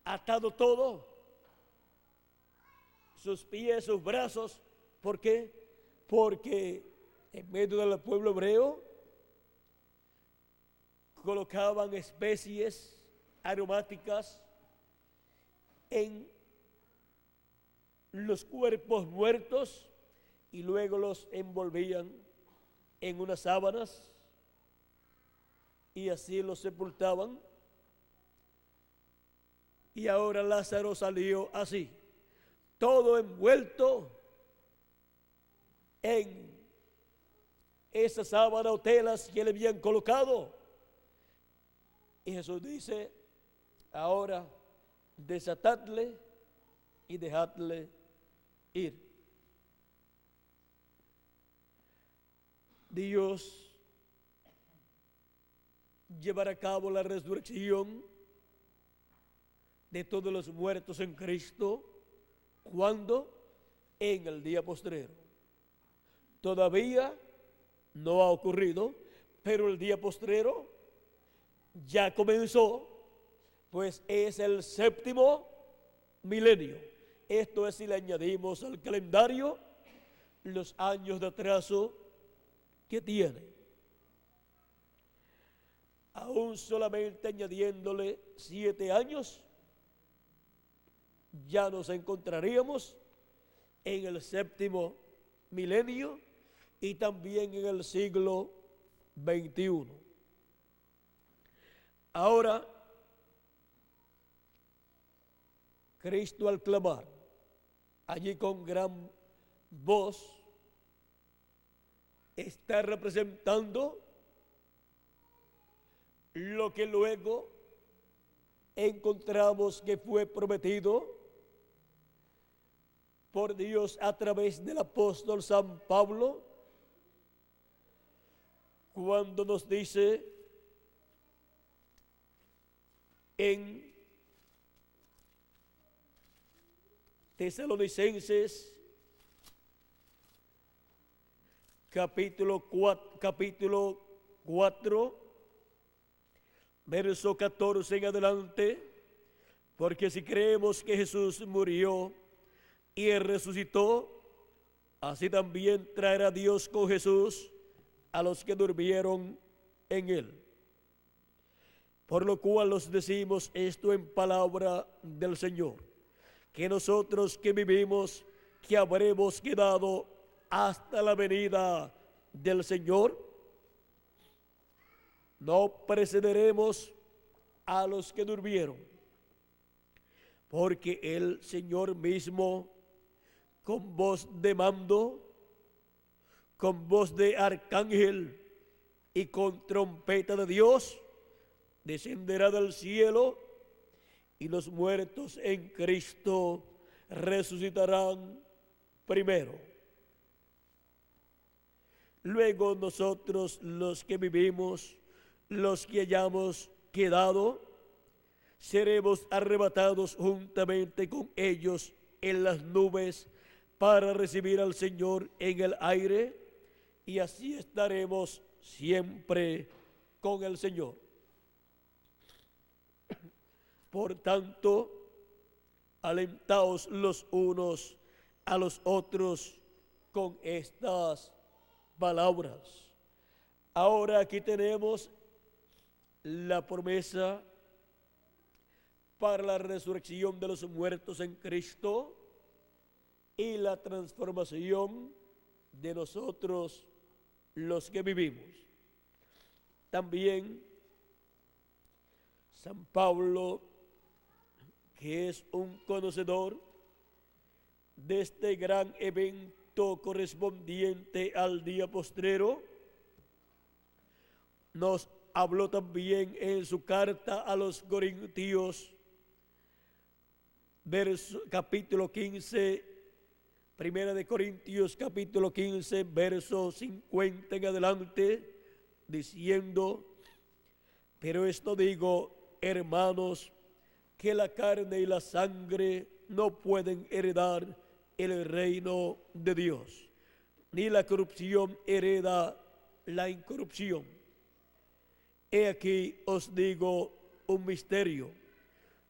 atado todo, sus pies, sus brazos. ¿Por qué? Porque en medio del pueblo hebreo colocaban especies aromáticas en los cuerpos muertos y luego los envolvían en unas sábanas y así los sepultaban. Y ahora Lázaro salió así, todo envuelto en esa sábana o telas que le habían colocado. Y Jesús dice: ahora desatadle y dejadle ir. Dios llevará a cabo la resurrección de todos los muertos en Cristo. ¿Cuándo? En el día postrero. Todavía no ha ocurrido, pero el día postrero ya comenzó, pues es el séptimo milenio. Esto es si le añadimos al calendario los años de atraso que tiene. Aún solamente añadiéndole 7 años, ya nos encontraríamos en el séptimo milenio y también en el siglo XXI. Ahora, Cristo al clamar allí con gran voz está representando lo que luego encontramos que fue prometido por Dios a través del apóstol San Pablo, cuando nos dice en Tesalonicenses capítulo 4, verso 14 en adelante: porque si creemos que Jesús murió y resucitó, así también traerá Dios con Jesús a los que durmieron en él. Por lo cual os decimos esto en palabra del Señor, que nosotros que vivimos, que habremos quedado hasta la venida del Señor, no precederemos a los que durmieron, porque el Señor mismo, con voz de mando, con voz de arcángel y con trompeta de Dios descenderá del cielo, y los muertos en Cristo resucitarán primero. Luego nosotros, los que vivimos, los que hayamos quedado, seremos arrebatados juntamente con ellos en las nubes para recibir al Señor en el aire, y así estaremos siempre con el Señor. Por tanto, alentaos los unos a los otros con estas palabras. Ahora aquí tenemos la promesa para la resurrección de los muertos en Cristo y la transformación de nosotros los que vivimos. También San Pablo, que es un conocedor de este gran evento correspondiente al día postrero, nos habló también en su carta a los Corintios, capítulo 15, Primera de Corintios, capítulo 15, verso 50 en adelante, diciendo: pero esto digo, hermanos, que la carne y la sangre no pueden heredar el reino de Dios, ni la corrupción hereda la incorrupción. He aquí os digo un misterio: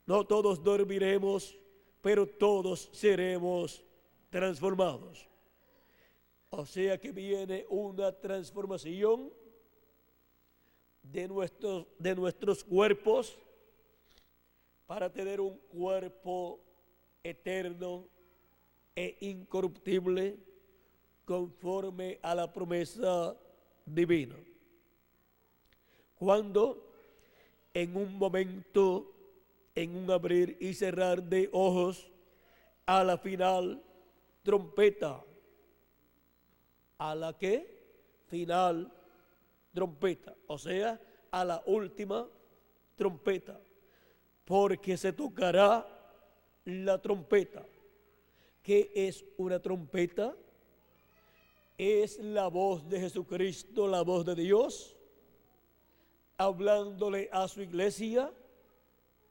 no todos dormiremos, pero todos seremos transformados. O sea que viene una transformación de nuestros cuerpos para tener un cuerpo eterno e incorruptible conforme a la promesa divina. Cuando en un momento, en un abrir y cerrar de ojos, a la final trompeta, a la que final trompeta, o sea, a la última trompeta, porque se tocará la trompeta. ¿Qué es una trompeta? Es la voz de Jesucristo, la voz de Dios, hablándole a su iglesia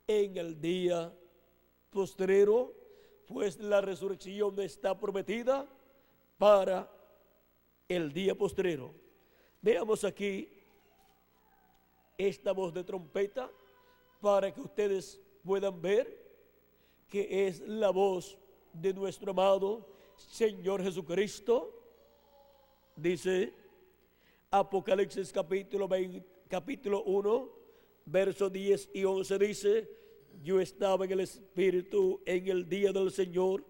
en el día postrero, pues la resurrección está prometida para el día postrero. Veamos aquí esta voz de trompeta para que ustedes puedan ver que es la voz de nuestro amado Señor Jesucristo. Dice Apocalipsis capítulo 1, versos 10 y 11, dice: yo estaba en el Espíritu en el día del Señor,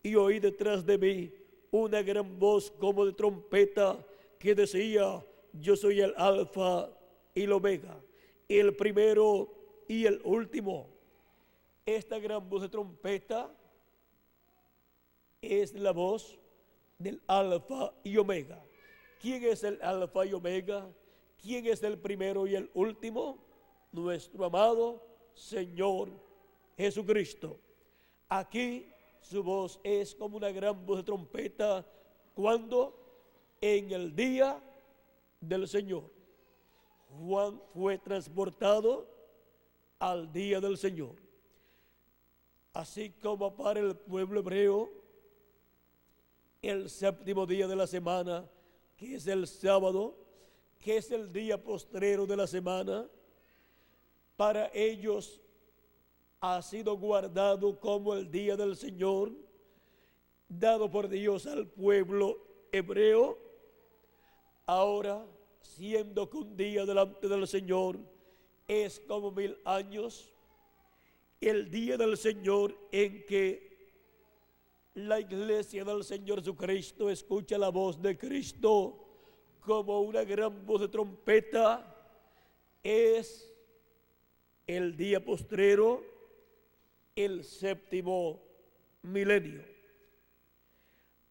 y oí detrás de mí una gran voz como de trompeta que decía: yo soy el Alfa y el Omega, el primero y el último. Esta gran voz de trompeta es la voz del Alfa y Omega. ¿Quién es el Alfa y Omega? ¿Quién es el primero y el último? Nuestro amado Señor Jesucristo. Aquí su voz es como una gran voz de trompeta cuando en el día del Señor. Juan fue transportado al día del Señor. Así como para el pueblo hebreo, el séptimo día de la semana, que es el sábado, que es el día postrero de la semana, para ellos ha sido guardado como el día del Señor, dado por Dios al pueblo hebreo. Ahora, siendo que un día delante del Señor es como 1000 años, el día del Señor en que la iglesia del Señor Jesucristo escucha la voz de Cristo como una gran voz de trompeta, es el día postrero, el séptimo milenio.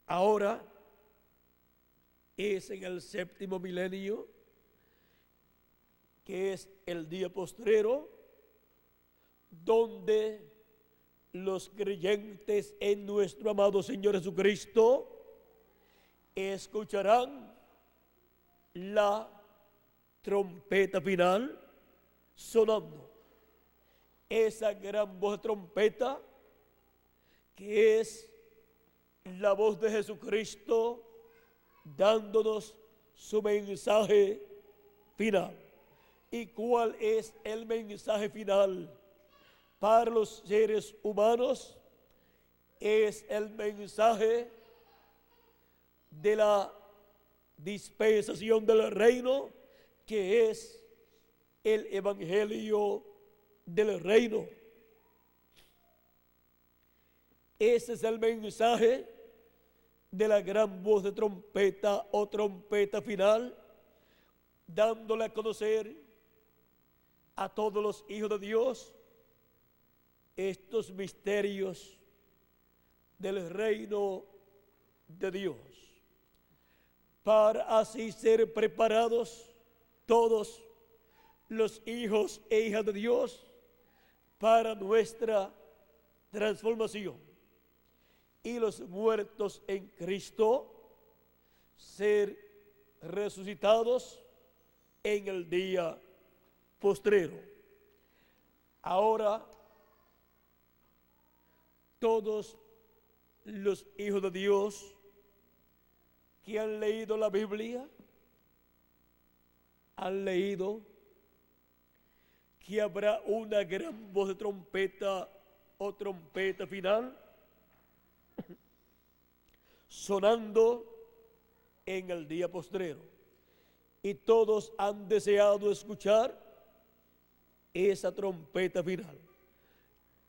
Ahora es en el séptimo milenio que es el día postrero, donde los creyentes en nuestro amado Señor Jesucristo escucharán la trompeta final sonando. Esa gran voz de trompeta que es la voz de Jesucristo dándonos su mensaje final. ¿Y cuál es el mensaje final para los seres humanos? Es el mensaje de la dispensación del reino, que es el evangelio del reino. Ese es el mensaje de la gran voz de trompeta o trompeta final, dándole a conocer a todos los hijos de Dios estos misterios del reino de Dios, para así ser preparados todos los hijos e hijas de Dios para nuestra transformación, y los muertos en Cristo ser resucitados en el día postrero. Ahora, todos los hijos de Dios que han leído la Biblia han leído que habrá una gran voz de trompeta o trompeta final sonando en el día postrero, y todos han deseado escuchar esa trompeta final,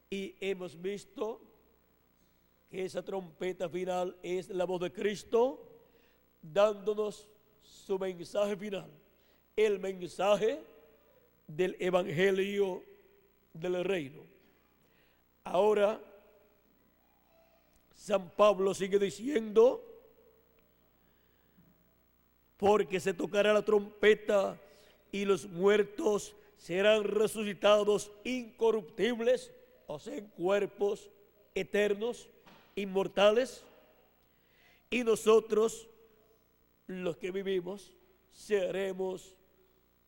y hemos visto que esa trompeta final es la voz de Cristo dándonos su mensaje final, el mensaje del evangelio del reino. Ahora, San Pablo sigue diciendo: porque se tocará la trompeta y los muertos serán resucitados incorruptibles, o sea, en cuerpos eternos, inmortales, y nosotros, los que vivimos, seremos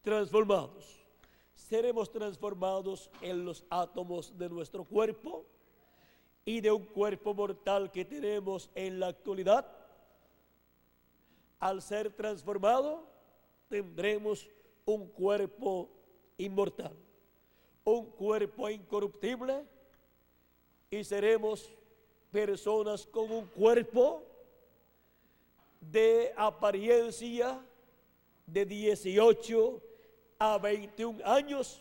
transformados. Seremos transformados en los átomos de nuestro cuerpo y de un cuerpo mortal que tenemos en la actualidad. Al ser transformado, tendremos un cuerpo inmortal, un cuerpo incorruptible, y seremos personas con un cuerpo de apariencia de 18 a 21 años,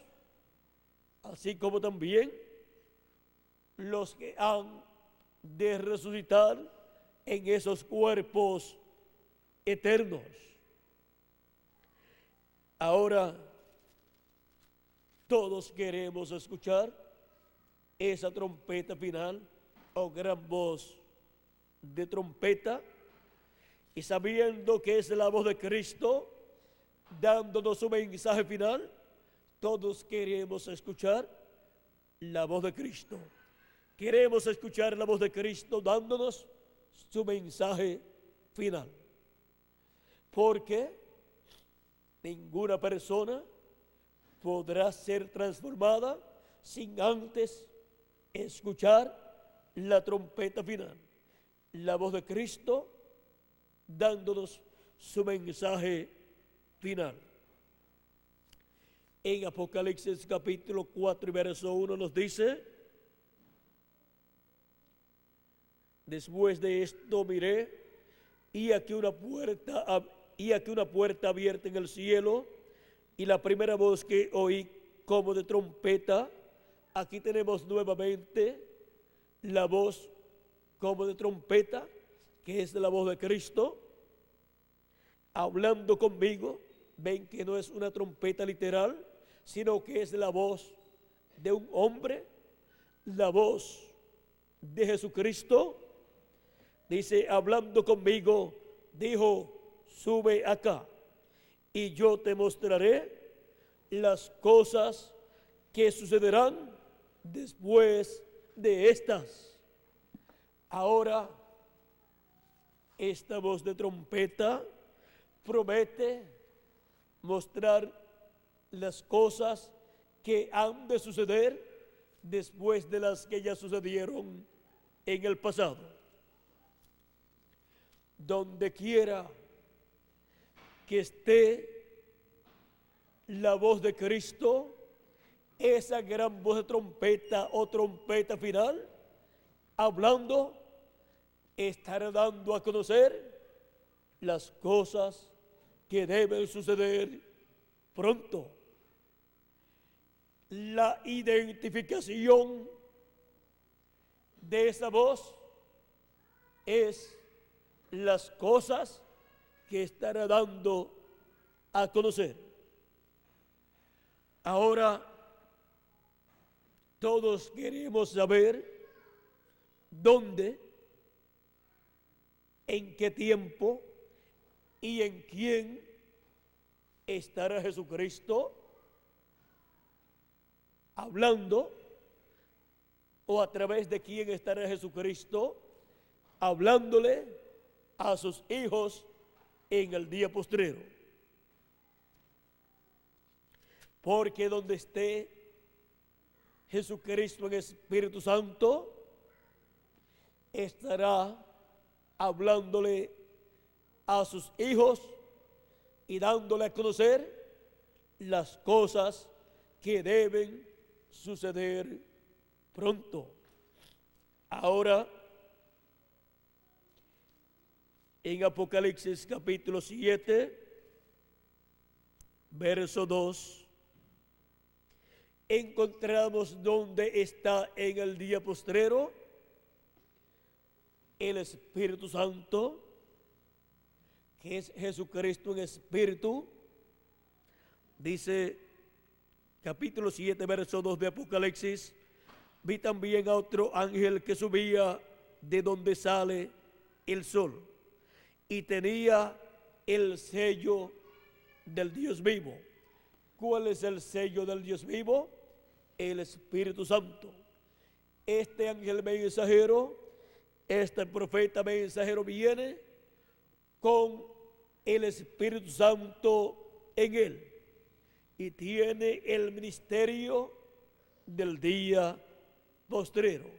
así como también los que han de resucitar en esos cuerpos eternos. Ahora, todos queremos escuchar esa trompeta final o gran voz de trompeta, y sabiendo que es la voz de Cristo dándonos su mensaje final, todos queremos escuchar la voz de Cristo. Queremos escuchar la voz de Cristo dándonos su mensaje final, porque ninguna persona podrá ser transformada sin antes escuchar la trompeta final, la voz de Cristo dándonos su mensaje final. En Apocalipsis capítulo 4 y verso 1 nos dice: después de esto miré, y aquí una puerta abierta en el cielo, y la primera voz que oí como de trompeta. Aquí tenemos nuevamente la voz como de trompeta, que es la voz de Cristo hablando conmigo. Ven que no es una trompeta literal, sino que es la voz de un hombre, la voz de Jesucristo. Dice, hablando conmigo, dijo: sube acá y yo te mostraré las cosas que sucederán después de estas. Ahora, esta voz de trompeta promete mostrar las cosas que han de suceder después de las que ya sucedieron en el pasado. Donde quiera que esté la voz de Cristo, esa gran voz de trompeta o trompeta final, hablando, estará dando a conocer las cosas que deben suceder pronto. La identificación de esa voz es las cosas que estará dando a conocer. Ahora, todos queremos saber dónde, en qué tiempo y en quién estará Jesucristo hablando, o a través de quién estará Jesucristo hablándole a sus hijos en el día postrero. Porque donde esté Jesucristo en Espíritu Santo, estará hablándole a sus hijos y dándole a conocer las cosas que deben suceder pronto. Ahora, en Apocalipsis capítulo 7, verso 2, encontramos donde está en el día postrero el Espíritu Santo, que es Jesucristo en espíritu. Dice capítulo 7, verso 2 de Apocalipsis: vi también a otro ángel que subía de donde sale el sol, y tenía el sello del Dios vivo. ¿Cuál es el sello del Dios vivo? El Espíritu Santo. Este ángel mensajero, este profeta mensajero viene con el Espíritu Santo en él y tiene el ministerio del día postrero.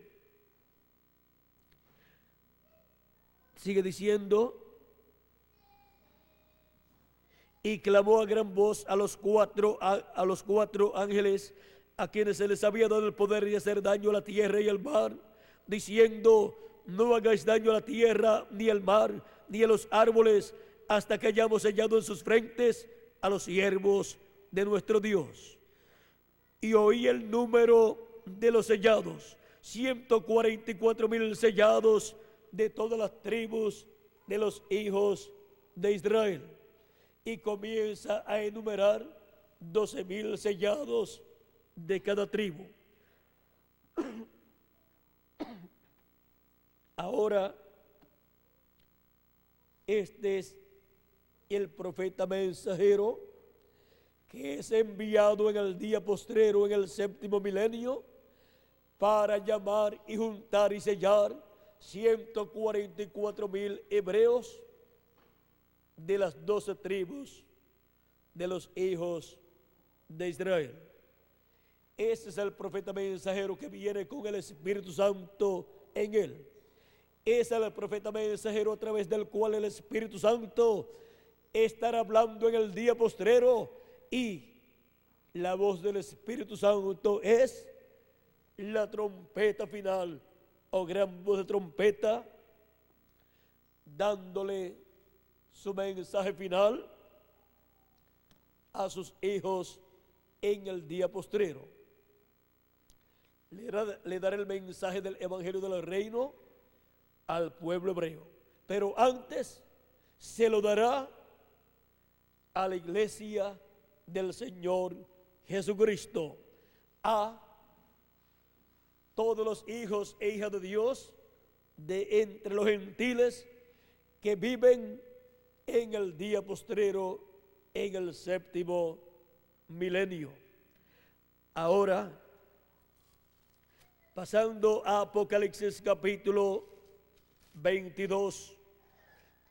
Sigue diciendo: y clamó a gran voz a los cuatro ángeles a quienes se les había dado el poder de hacer daño a la tierra y al mar, diciendo: no hagáis daño a la tierra, ni al mar, ni a los árboles, hasta que hayamos sellado en sus frentes a los siervos de nuestro Dios. Y oí el número de los sellados: 144,000 sellados de todas las tribus de los hijos de Israel. Y comienza a enumerar 12,000 sellados de cada tribu. Ahora, este es el profeta mensajero que es enviado en el día postrero, en el séptimo milenio, para llamar y juntar y sellar 144,000 hebreos de las 12 tribus de los hijos de Israel. Ese es el profeta mensajero que viene con el Espíritu Santo en él. Ese es el profeta mensajero a través del cual el Espíritu Santo estará hablando en el día postrero, y la voz del Espíritu Santo es la trompeta final o gran voz de trompeta, dándole su mensaje final a sus hijos en el día postrero. Le dará el mensaje del Evangelio del Reino al pueblo hebreo, pero antes se lo dará a la iglesia del Señor Jesucristo, a todos los hijos e hijas de Dios de entre los gentiles que viven en el día postrero, en el séptimo milenio. Ahora, pasando a Apocalipsis capítulo 22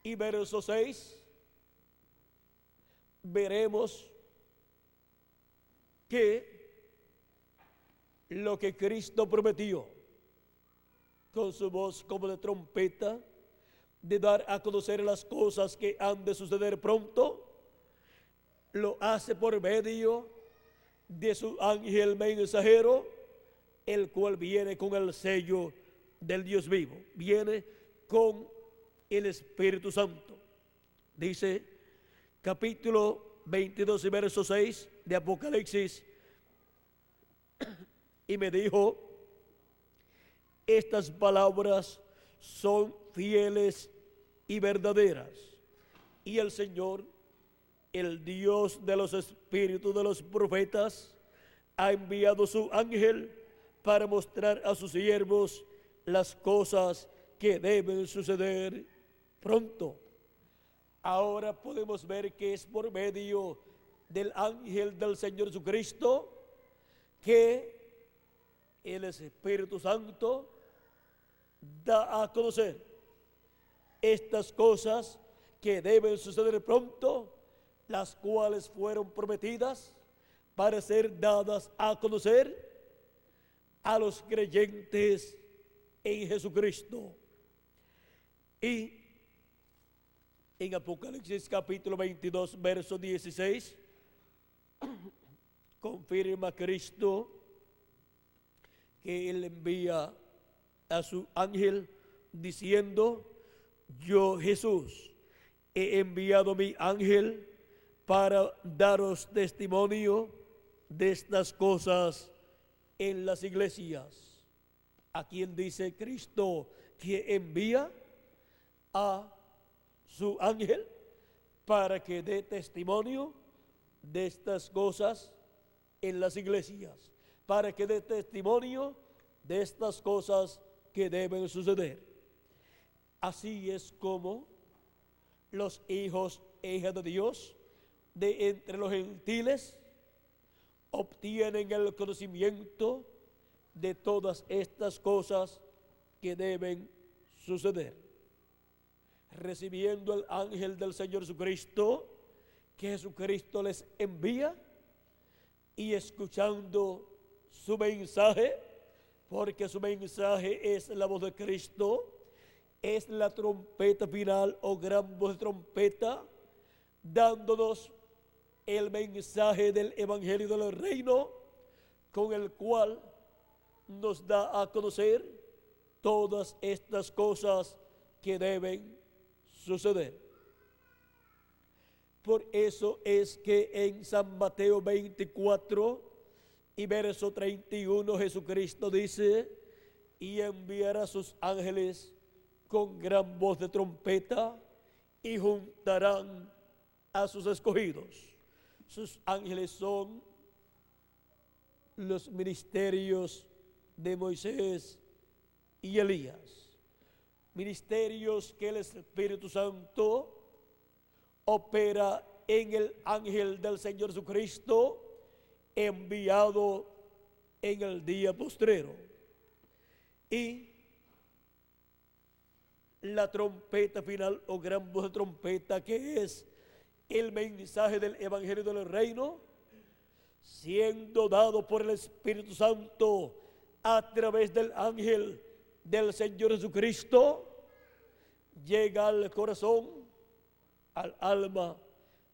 y verso 6, veremos que lo que Cristo prometió con su voz como de trompeta, de dar a conocer las cosas que han de suceder pronto, lo hace por medio de su ángel mensajero, el cual viene con el sello del Dios vivo, viene con el Espíritu Santo. Dice capítulo 22 y verso 6 de Apocalipsis: y me dijo, estas palabras son fieles y verdaderas, y el Señor, el Dios de los espíritus de los profetas, ha enviado su ángel para mostrar a sus siervos las cosas que deben suceder pronto. Ahora podemos ver que es por medio del ángel del Señor Jesucristo que el Espíritu Santo da a conocer estas cosas que deben suceder pronto, las cuales fueron prometidas para ser dadas a conocer a los creyentes en Jesucristo. Y en Apocalipsis capítulo 22, verso 16, confirma Cristo que Él envía a su ángel diciendo: yo, Jesús, he enviado mi ángel para daros testimonio de estas cosas en las iglesias. ¿A quién dice Cristo que envía? A su ángel para que dé testimonio de estas cosas en las iglesias, para que dé testimonio de estas cosas que deben suceder. Así es como los hijos e hijas de Dios de entre los gentiles obtienen el conocimiento de todas estas cosas que deben suceder. Recibiendo el ángel del Señor Jesucristo, que Jesucristo les envía, y escuchando su mensaje, porque su mensaje es la voz de Cristo, es la trompeta final o gran voz de trompeta, dándonos el mensaje del Evangelio del Reino, con el cual nos da a conocer todas estas cosas que deben suceder. Por eso es que en San Mateo 24 y verso 31 Jesucristo dice: y enviará sus ángeles con gran voz de trompeta y juntarán a sus escogidos. Sus ángeles son los ministerios de Moisés y Elías, ministerios que el Espíritu Santo opera en el ángel del Señor Jesucristo, enviado en el día postrero. Y la trompeta final o gran voz de trompeta, que es el mensaje del Evangelio del Reino, siendo dado por el Espíritu Santo a través del ángel del Señor Jesucristo, llega al corazón, al alma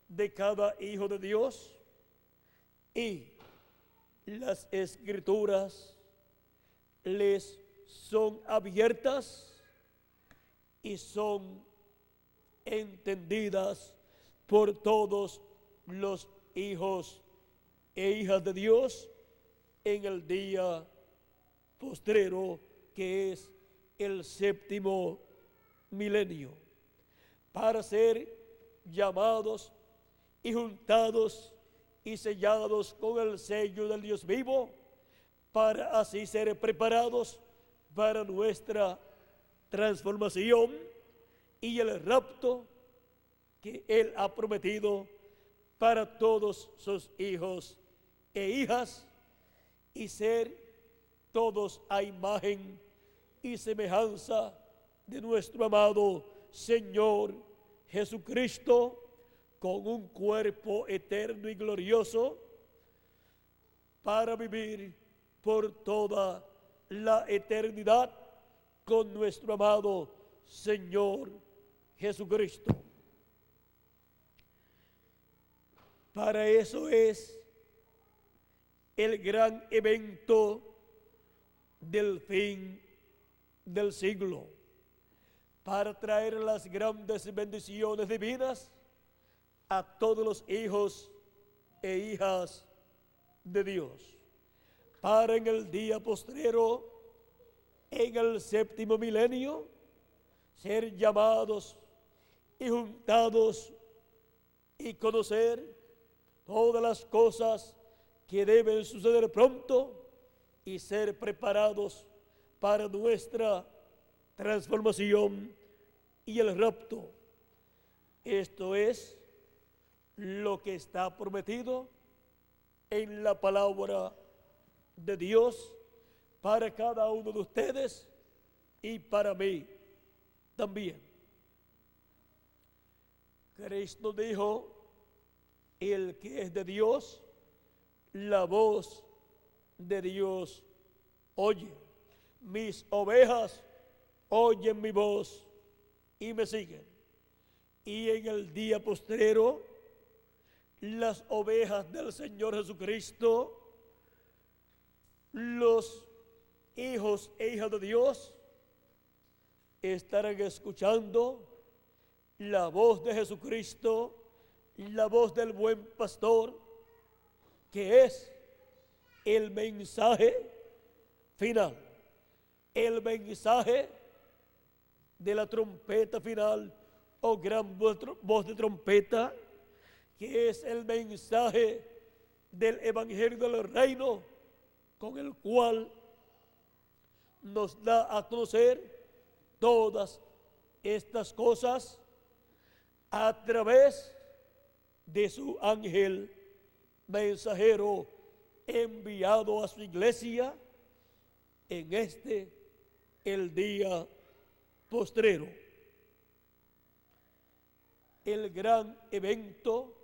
de cada hijo de Dios, y las escrituras les son abiertas y son entendidas por todos los hijos e hijas de Dios en el día postrero, que es el séptimo milenio, para ser llamados y juntados y sellados con el sello del Dios vivo, para así ser preparados para nuestra transformación y el rapto que Él ha prometido para todos sus hijos e hijas y ser todos a imagen y semejanza de nuestro amado Señor Jesucristo, con un cuerpo eterno y glorioso, para vivir por toda la eternidad con nuestro amado Señor Jesucristo. Para eso es el gran evento del fin del siglo, para traer las grandes bendiciones divinas a todos los hijos e hijas de Dios, para en el día postrero, en el séptimo milenio, ser llamados y juntados y conocer todas las cosas que deben suceder pronto y ser preparados para nuestra transformación y el rapto. Esto es lo que está prometido en la palabra de Dios para cada uno de ustedes y para mí también. Cristo dijo: el que es de Dios, la voz de Dios oye. Mis ovejas oyen mi voz y me siguen. Y en el día postrero, las ovejas del Señor Jesucristo, los hijos e hijas de Dios, estarán escuchando la voz de Jesucristo, la voz del buen pastor, que es el mensaje final, el mensaje de la trompeta final o gran voz de trompeta, que es el mensaje del evangelio del reino, con el cual nos da a conocer todas estas cosas a través de su ángel mensajero enviado a su iglesia en el día postrero. El gran evento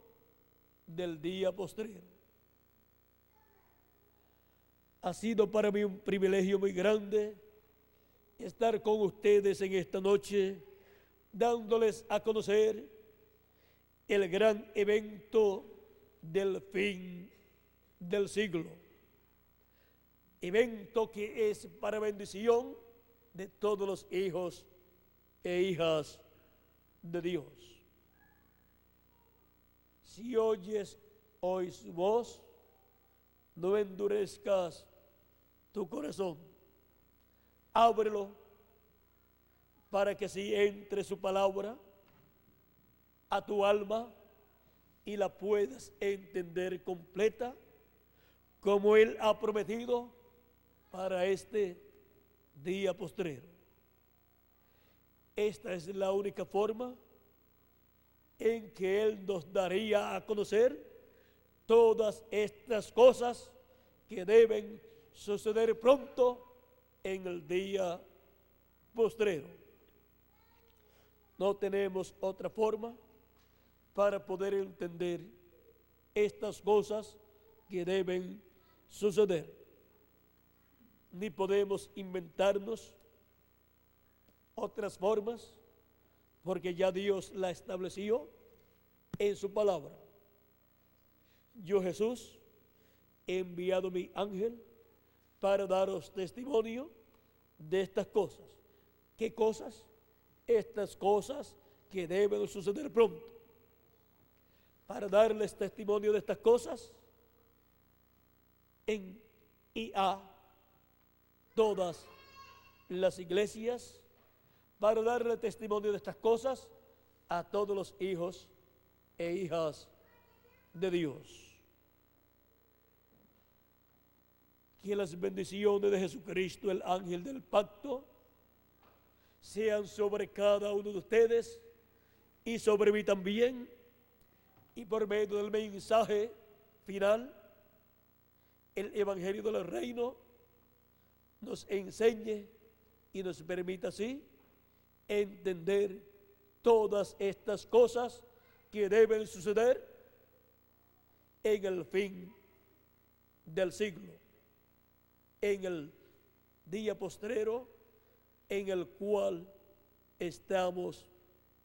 del día postrero. Ha sido para mí un privilegio muy grande estar con ustedes en esta noche, dándoles a conocer el gran evento del fin del siglo. Evento que es para bendición de todos los hijos e hijas de Dios. Si oyes hoy su voz, no endurezcas tu corazón. Ábrelo para que si entre su palabra a tu alma y la puedas entender completa, como Él ha prometido para este día postrero. Esta es la única forma en que Él nos daría a conocer todas estas cosas que deben suceder pronto en el día postrero. No tenemos otra forma para poder entender estas cosas que deben suceder. Ni podemos inventarnos otras formas, porque ya Dios la estableció en su palabra. Yo, Jesús, he enviado mi ángel para daros testimonio de estas cosas. ¿Qué cosas? Estas cosas que deben suceder pronto. Para darles testimonio de estas cosas en y a todas las iglesias, para darle testimonio de estas cosas a todos los hijos e hijas de Dios. Que las bendiciones de Jesucristo, el ángel del pacto, sean sobre cada uno de ustedes y sobre mí también, y por medio del mensaje final, el Evangelio del Reino nos enseñe y nos permita así entender todas estas cosas que deben suceder en el fin del siglo, en el día postrero en el cual estamos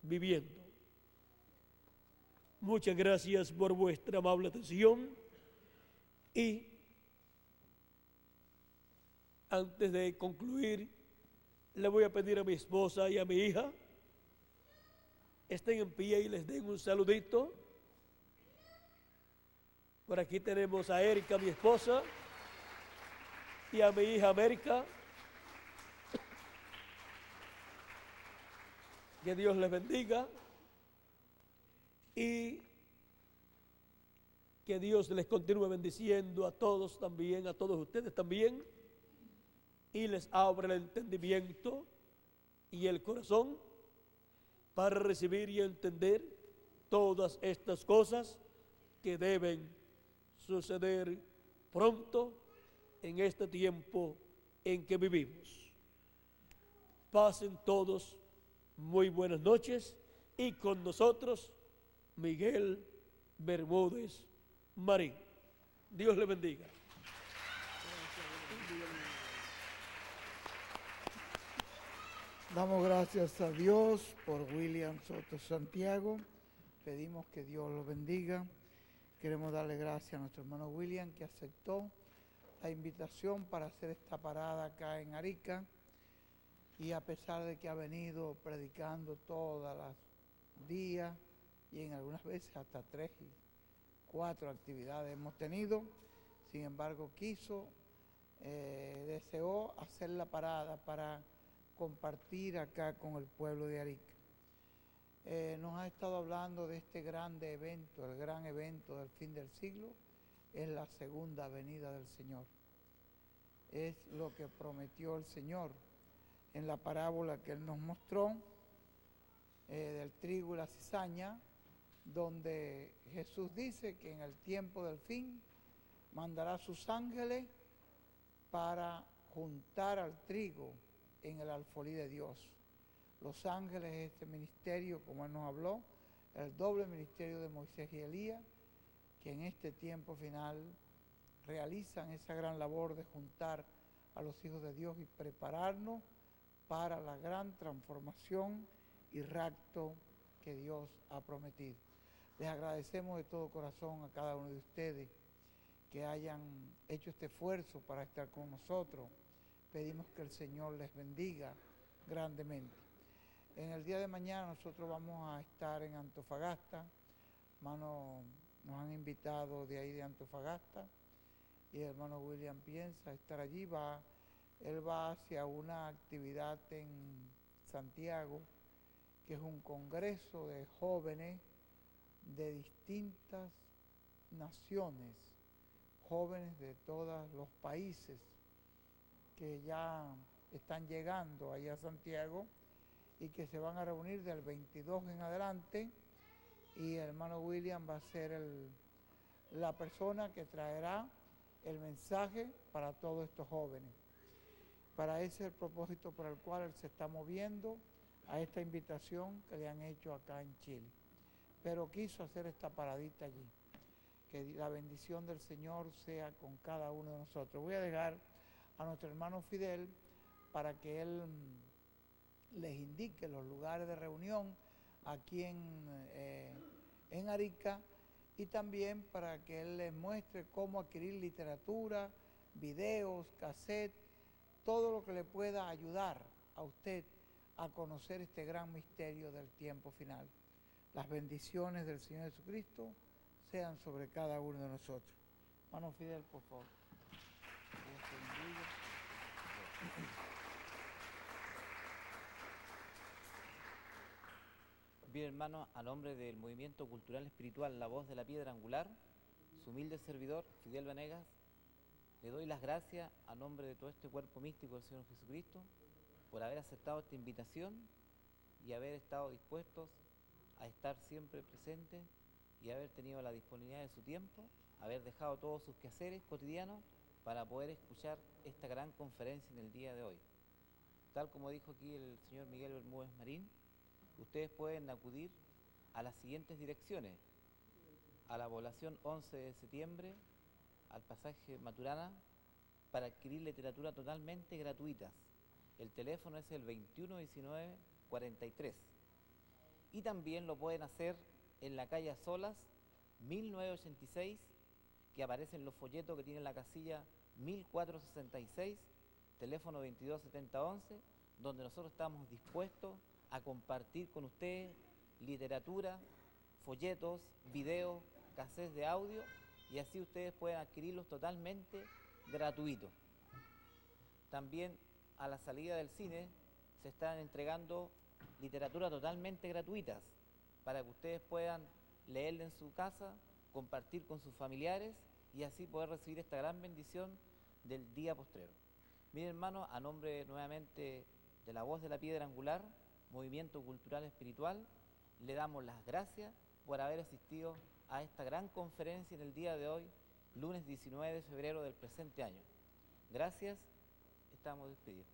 viviendo. Muchas gracias por vuestra amable atención y antes de concluir le voy a pedir a mi esposa y a mi hija estén en pie y les den un saludito. Por aquí tenemos a Erika, mi esposa, y a mi hija América. Que Dios les bendiga y que Dios les continúe bendiciendo a todos también, a todos ustedes también, y les abra el entendimiento y el corazón para recibir y entender todas estas cosas que deben suceder pronto en este tiempo en que vivimos. Pasen todos muy buenas noches y con nosotros Miguel Bermúdez Marín. Dios le bendiga. Damos gracias a Dios por William Soto Santiago. Pedimos que Dios lo bendiga. Queremos darle gracias a nuestro hermano William que aceptó la invitación para hacer esta parada acá en Arica. Y a pesar de que ha venido predicando todos los días y en algunas veces hasta 3 y 4 actividades hemos tenido, sin embargo deseó hacer la parada para compartir acá con el pueblo de Arica. Nos ha estado hablando de este grande evento, el gran evento del fin del siglo, es la segunda venida del Señor. Es lo que prometió el Señor en la parábola que Él nos mostró del trigo y la cizaña, donde Jesús dice que en el tiempo del fin mandará a sus ángeles para juntar al trigo en el alfolí de Dios. Los ángeles es este ministerio, como Él nos habló, el doble ministerio de Moisés y Elías, que en este tiempo final realizan esa gran labor de juntar a los hijos de Dios y prepararnos para la gran transformación y rapto que Dios ha prometido. Les agradecemos de todo corazón a cada uno de ustedes que hayan hecho este esfuerzo para estar con nosotros. Pedimos que el Señor les bendiga grandemente. En el día de mañana nosotros vamos a estar en Antofagasta. Hermano, nos han invitado de ahí de Antofagasta y el hermano William piensa estar allí. Él va hacia una actividad en Santiago, que es un congreso de jóvenes de distintas naciones, jóvenes de todos los países que ya están llegando allá a Santiago y que se van a reunir del 22 en adelante, y el hermano William va a ser la persona que traerá el mensaje para todos estos jóvenes. Para ese es el propósito por el cual él se está moviendo a esta invitación que le han hecho acá en Chile. Pero quiso hacer esta paradita allí. Que la bendición del Señor sea con cada uno de nosotros. Voy a dejar a nuestro hermano Fidel para que él les indique los lugares de reunión aquí en Arica, y también para que él les muestre cómo adquirir literatura, videos, cassettes, todo lo que le pueda ayudar a usted a conocer este gran misterio del tiempo final. Las bendiciones del Señor Jesucristo sean sobre cada uno de nosotros. Hermano Fidel, por favor. Dios te bendiga. Bien, hermano, a nombre del Movimiento Cultural Espiritual La Voz de la Piedra Angular, su humilde servidor, Fidel Vanegas, le doy las gracias a nombre de todo este cuerpo místico del Señor Jesucristo por haber aceptado esta invitación y haber estado dispuestos a estar siempre presentes y haber tenido la disponibilidad de su tiempo, haber dejado todos sus quehaceres cotidianos para poder escuchar esta gran conferencia en el día de hoy. Tal como dijo aquí el señor Miguel Bermúdez Marín, ustedes pueden acudir a las siguientes direcciones: a la población 11 de septiembre, al pasaje Maturana, para adquirir literatura totalmente gratuitas. El teléfono es el 2119-43. Y también lo pueden hacer en la calle Solas, 1986, que aparecen los folletos que tienen la casilla 1466, teléfono 227011, donde nosotros estamos dispuestos a compartir con ustedes literatura, folletos, videos, cassettes de audio, y así ustedes pueden adquirirlos totalmente gratuitos. También a la salida del cine se están entregando literatura totalmente gratuitas para que ustedes puedan leerla en su casa, compartir con sus familiares y así poder recibir esta gran bendición del día postrero. Miren, hermanos, a nombre nuevamente de La Voz de la Piedra Angular, Movimiento Cultural Espiritual, le damos las gracias por haber asistido a esta gran conferencia en el día de hoy, lunes 19 de febrero del presente año. Gracias, estamos despedidos.